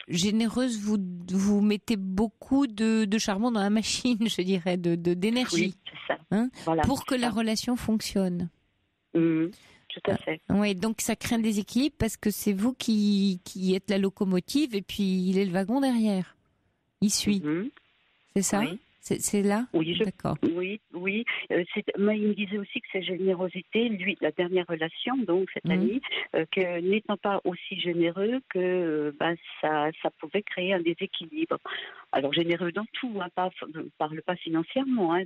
généreuse, vous mettez beaucoup de charbon dans la machine, je dirais, d'énergie,
c'est ça. Voilà,
pour que la relation fonctionne.
Tout à fait.
Oui, donc ça crée un déséquilibre parce que c'est vous qui êtes la locomotive et puis il est le wagon derrière. Il suit. C'est ça? C'est là?
Oui,
d'accord.
Oui. Moi, il me disait aussi que sa générosité, lui, la dernière relation, donc cette amie, que n'étant pas aussi généreux que ça pouvait créer un déséquilibre. Alors généreux dans tout, parle pas financièrement,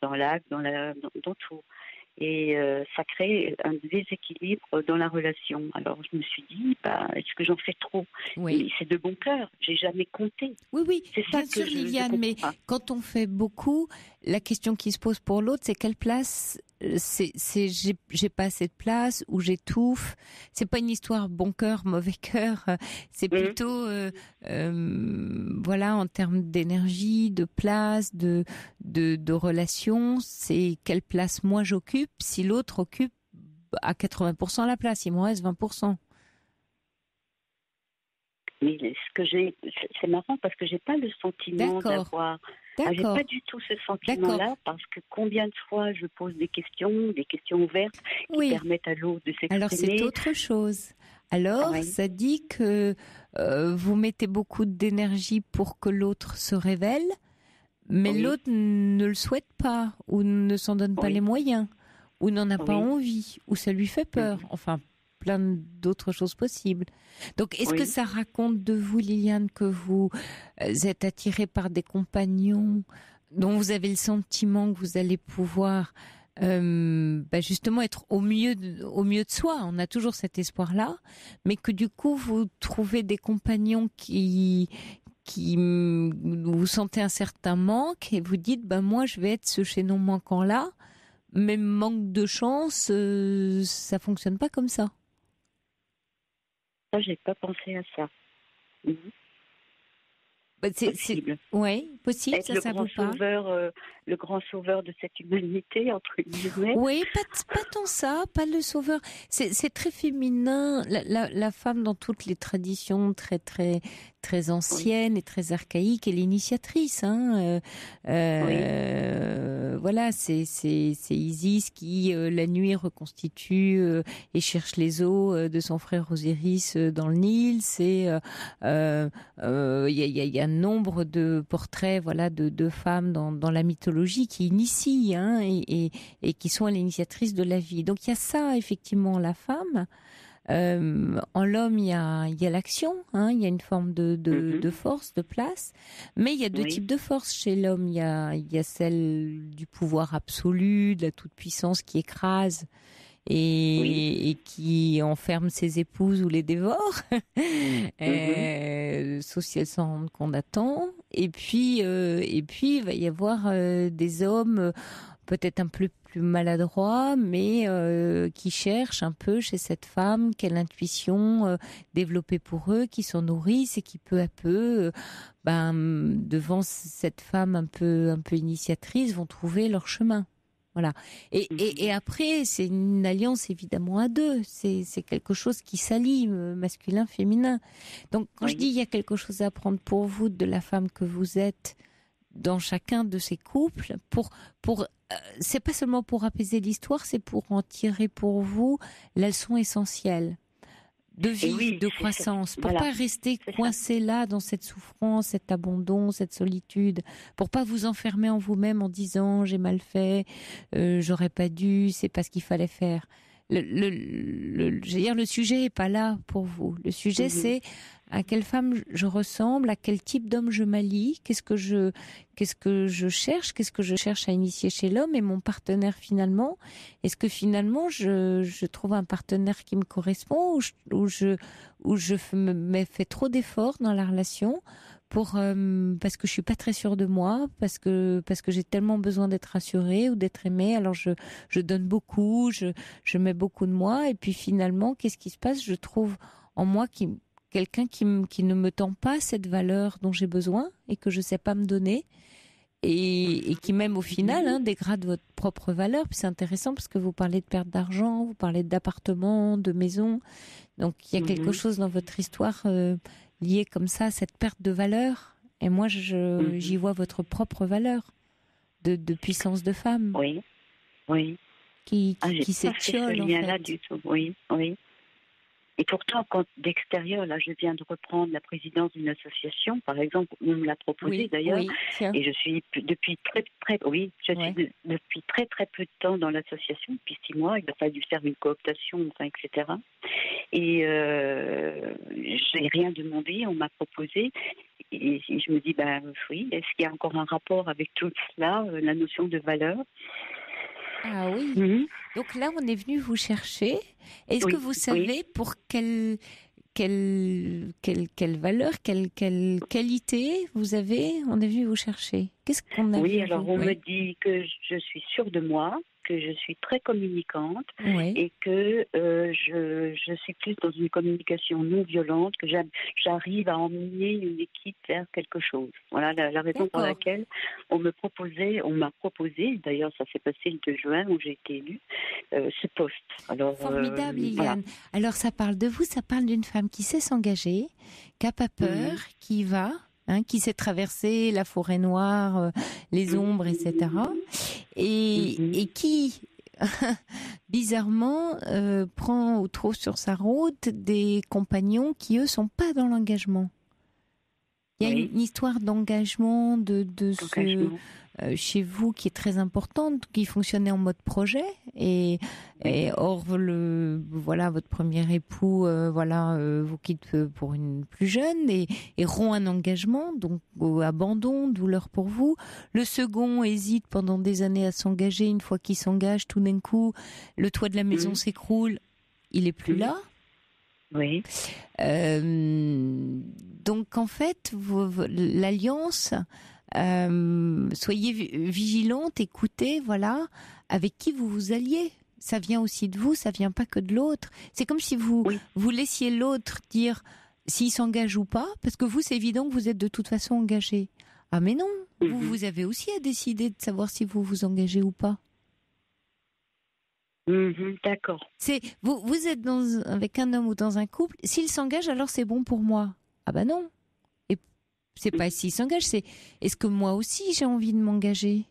dans l'acte, dans tout. Et ça crée un déséquilibre dans la relation. Alors je me suis dit, est-ce que j'en fais trop? Oui. C'est de bon cœur, j'ai jamais compté.
Oui,
c'est ça
bien sûr, Liliane, mais quand on fait beaucoup, la question qui se pose pour l'autre, c'est quelle place j'ai pas assez de place ou j'étouffe. C'est pas une histoire bon cœur, mauvais cœur. C'est plutôt, voilà, en termes d'énergie, de place, de relation. C'est quelle place moi j'occupe si l'autre occupe à 80% la place. Il m'en reste 20%.
Mais c'est marrant parce que j'ai pas le sentiment d'avoir. J'ai pas du tout ce sentiment-là parce que combien de fois je pose des questions ouvertes qui permettent à l'autre de s'exprimer.
Alors c'est autre chose. Alors ça dit que vous mettez beaucoup d'énergie pour que l'autre se révèle, mais l'autre ne le souhaite pas ou ne s'en donne pas les moyens ou n'en a pas envie ou ça lui fait peur. Enfin, plein d'autres choses possibles. Donc, est-ce que ça raconte de vous, Liliane, que vous êtes attirée par des compagnons dont vous avez le sentiment que vous allez pouvoir justement être au mieux de soi? On a toujours cet espoir-là, mais que du coup, vous trouvez des compagnons qui vous sentez un certain manque et vous dites, moi, je vais être ce chaînon manquant-là, mais manque de chance, ça fonctionne pas comme ça.
Ça, j'ai pas pensé à ça.
Possible. Oui, possible,
être
ça vous parle.
Le grand sauveur de cette humanité, entre guillemets.
Oui, pas tant ça, pas le sauveur. C'est très féminin. La femme, dans toutes les traditions très, très, très anciennes et très archaïques, est l'initiatrice. Voilà, c'est Isis qui, la nuit, reconstitue et cherche les os de son frère Osiris dans le Nil. C'est il y a un nombre de portraits, voilà, de femmes dans la mythologie qui initient et qui sont l'initiatrice de la vie. Donc il y a ça, effectivement, la femme. En l'homme, il y a l'action, il y a une forme de force, de place, mais il y a deux types de force chez l'homme. Il y a celle du pouvoir absolu, de la toute-puissance qui écrase et qui enferme ses épouses ou les dévore, sauf si elles s'en rendent compte à temps. Et puis il va y avoir des hommes peut-être un peu plus maladroits, mais qui cherchent un peu chez cette femme quelle intuition développée pour eux, qui s'en nourrissent et qui peu à peu, devant cette femme un peu initiatrice, vont trouver leur chemin. Voilà. Et après, c'est une alliance évidemment à deux. C'est quelque chose qui s'allie, masculin, féminin. Donc, quand je dis il y a quelque chose à apprendre pour vous de la femme que vous êtes dans chacun de ces couples, c'est pas seulement pour apaiser l'histoire, c'est pour en tirer pour vous la leçon essentielle de vie, de croissance, pour pas rester coincé là dans cette souffrance, cet abandon, cette solitude, pour pas vous enfermer en vous-même en disant j'ai mal fait, j'aurais pas dû, c'est pas ce qu'il fallait faire. Je veux dire, le sujet est pas là pour vous. Le sujet c'est à quelle femme je ressemble, à quel type d'homme je m'allie, qu'est-ce que je cherche à initier chez l'homme et mon partenaire finalement. Est-ce que finalement je trouve un partenaire qui me correspond ou je me fais trop d'efforts dans la relation parce que je suis pas très sûre de moi, parce que j'ai tellement besoin d'être rassurée ou d'être aimée, alors je donne beaucoup, je mets beaucoup de moi et puis finalement qu'est-ce qui se passe? Je trouve en moi quelqu'un qui ne me tend pas cette valeur dont j'ai besoin et que je sais pas me donner et qui même au final dégrade votre propre valeur. Puis c'est intéressant parce que vous parlez de perte d'argent, vous parlez d'appartement, de maison, donc il y a quelque chose dans votre histoire lié comme ça à cette perte de valeur. Et moi j'y vois votre propre valeur de puissance de femme.
Oui.
Qui s'étiole en fait.
Du tout. Oui. Et pourtant, quand d'extérieur, là, je viens de reprendre la présidence d'une association, par exemple, on me l'a proposé d'ailleurs, et je suis depuis depuis très très peu de temps dans l'association, depuis 6 mois. Il a fallu faire une cooptation, etc. Et j'ai rien demandé, on m'a proposé, et je me dis, oui, est-ce qu'il y a encore un rapport avec tout cela, la notion de valeur?
Ah oui. Donc là, on est venu vous chercher. Est-ce que vous savez pour quelle valeur, quelle qualité vous avez? On est venu vous chercher. Qu'est-ce qu'on a vu?
Alors on me dit que je suis sûre de moi, que je suis très communicante
Oui.
et que je suis plus dans une communication non violente, que j'arrive à emmener une équipe vers quelque chose. Voilà la raison pour laquelle on m'a proposé, d'ailleurs ça s'est passé le 2 juin où j'ai été élue, ce poste. Alors,
formidable, Liliane.
Voilà.
Alors ça parle de vous, ça parle d'une femme qui sait s'engager, qui n'a pas peur, qui y va, qui sait traverser la forêt noire, les ombres, etc. Et qui, bizarrement, prend ou trouve sur sa route des compagnons qui, eux, sont pas dans l'engagement. Il y a une histoire d'engagement, chez vous qui est très importante, qui fonctionnait en mode projet et or votre premier époux vous quitte pour une plus jeune et rompt un engagement, donc abandon, douleur pour vous. Le second hésite pendant des années à s'engager. Une fois qu'il s'engage, tout d'un coup le toit de la maison s'écroule, il est plus là.
Oui.
Donc en fait, l'alliance, soyez vigilante, écoutez, voilà, avec qui vous vous alliez. Ça vient aussi de vous, ça vient pas que de l'autre. C'est comme si vous laissiez l'autre dire s'il s'engage ou pas, parce que vous, c'est évident que vous êtes de toute façon engagé. Ah mais non, vous avez aussi à décider de savoir si vous vous engagez ou pas.
D'accord.
Vous êtes avec un homme ou dans un couple, s'il s'engage, alors c'est bon pour moi. Ah bah non. Et c'est pas s'il s'engage, c'est est-ce que moi aussi j'ai envie de m'engager?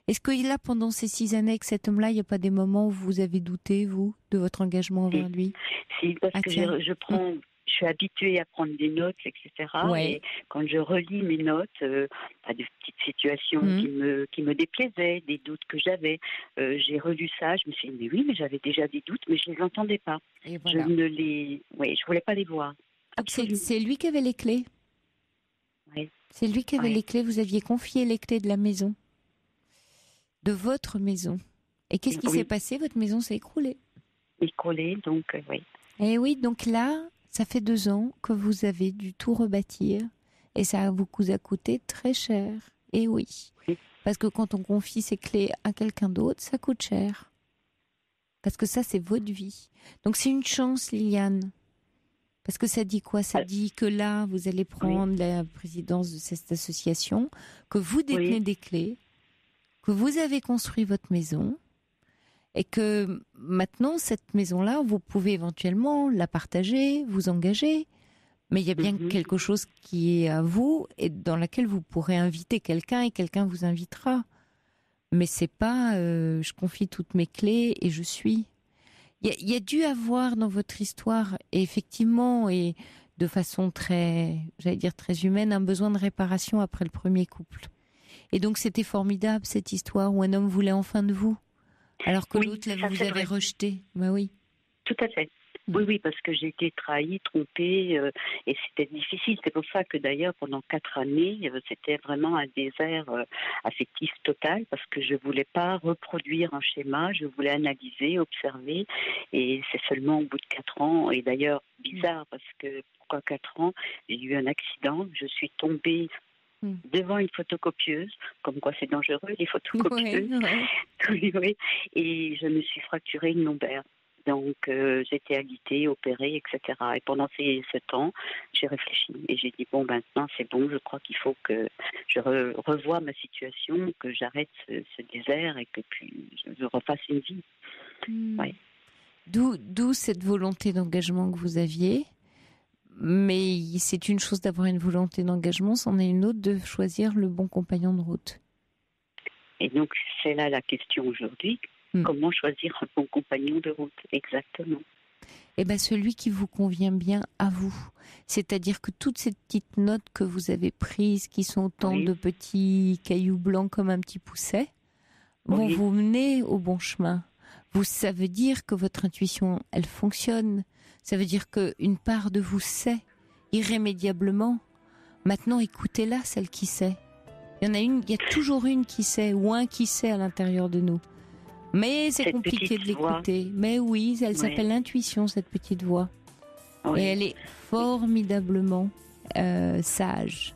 Est-ce que là, pendant ces 6 années avec cet homme-là, il n'y a pas des moments où vous avez douté, vous, de votre engagement envers lui?
Si, parce que je suis habituée à prendre des notes, etc.
Ouais.
Et quand je relis mes notes, à des petites situations qui me déplaisaient, des doutes que j'avais, j'ai relu ça, je me suis dit, mais j'avais déjà des doutes, mais je ne les entendais pas.
Et voilà.
Je voulais pas les voir.
C'est lui qui avait les clés.
Oui.
C'est lui qui avait les clés. Vous aviez confié les clés de la maison, de votre maison. Et qu'est-ce qui s'est passé? Votre maison s'est écroulée.
Écroulée, donc oui.
Et oui, donc là, ça fait 2 ans que vous avez dû tout rebâtir et ça vous a coûté très cher. Et oui, parce que quand on confie ses clés à quelqu'un d'autre, ça coûte cher. Parce que ça, c'est votre vie. Donc c'est une chance, Liliane. Parce que ça dit quoi? Ça dit que là, vous allez prendre la présidence de cette association, que vous détenez des clés, que vous avez construit votre maison, et que maintenant, cette maison-là, vous pouvez éventuellement la partager, vous engager, mais il y a bien quelque chose qui est à vous et dans laquelle vous pourrez inviter quelqu'un et quelqu'un vous invitera. Mais c'est pas je confie toutes mes clés et je suis. Il y a dû avoir dans votre histoire, et effectivement, et de façon très humaine, un besoin de réparation après le premier couple. Et donc c'était formidable cette histoire où un homme voulait enfin de vous. Alors que l'autre, vous avez rejeté. Bah oui.
Tout à fait. Oui, parce que j'ai été trahie, trompée, et c'était difficile. C'est pour ça que d'ailleurs, pendant 4 années, c'était vraiment un désert affectif total, parce que je voulais pas reproduire un schéma, je voulais analyser, observer, et c'est seulement au bout de 4 ans, et d'ailleurs, bizarre, parce que pourquoi 4 ans? J'ai eu un accident, je suis tombée devant une photocopieuse, comme quoi c'est dangereux, les photocopieuses. Oui. Et je me suis fracturé une lombaire. Donc, j'étais alitée, opérée, etc. Et pendant ce temps, j'ai réfléchi et j'ai dit, maintenant, c'est bon, je crois qu'il faut que je revoie ma situation, que j'arrête ce désert et que puis je refasse une vie. Ouais.
D'où cette volonté d'engagement que vous aviez. Mais c'est une chose d'avoir une volonté d'engagement, c'en est une autre de choisir le bon compagnon de route.
Et donc, c'est là la question aujourd'hui. Comment choisir un bon compagnon de route? Exactement.
Eh bien, celui qui vous convient bien à vous. C'est-à-dire que toutes ces petites notes que vous avez prises, qui sont autant de petits cailloux blancs comme un petit pousset, vont vous mener au bon chemin. Ça veut dire que votre intuition, elle fonctionne. Ça veut dire qu'une part de vous sait, irrémédiablement. Maintenant, écoutez-la, celle qui sait. Il y a toujours une qui sait, ou un qui sait à l'intérieur de nous. Mais c'est compliqué de l'écouter. Mais oui, elle s'appelle l'intuition, cette petite voix. Et elle est formidablement sage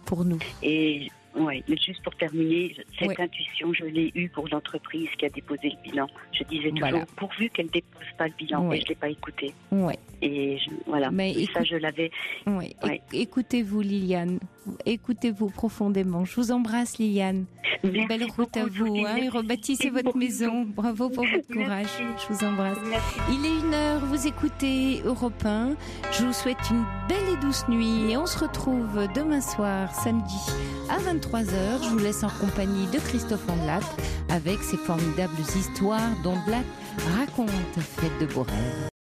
pour nous.
Et Oui, mais juste pour terminer, cette intuition, je l'ai eue pour l'entreprise qui a déposé le bilan. Je disais toujours, pourvu qu'elle ne dépose pas le bilan, et je ne l'ai pas écouté.
Oui.
Et voilà, ça je l'avais.
Oui. Écoutez-vous, Liliane. Écoutez-vous profondément. Je vous embrasse, Liliane.
Merci
belle route à vous. Et rebâtissez votre maison. Bravo pour votre courage. Je vous embrasse.
Merci.
Il est 1h, vous écoutez Europe 1. Je vous souhaite une belle et douce nuit. Et on se retrouve demain soir, samedi, à 23h. Je vous laisse en compagnie de Christophe Ondelat avec ses formidables histoires dont Ondelat raconte. Faites de beaux rêves.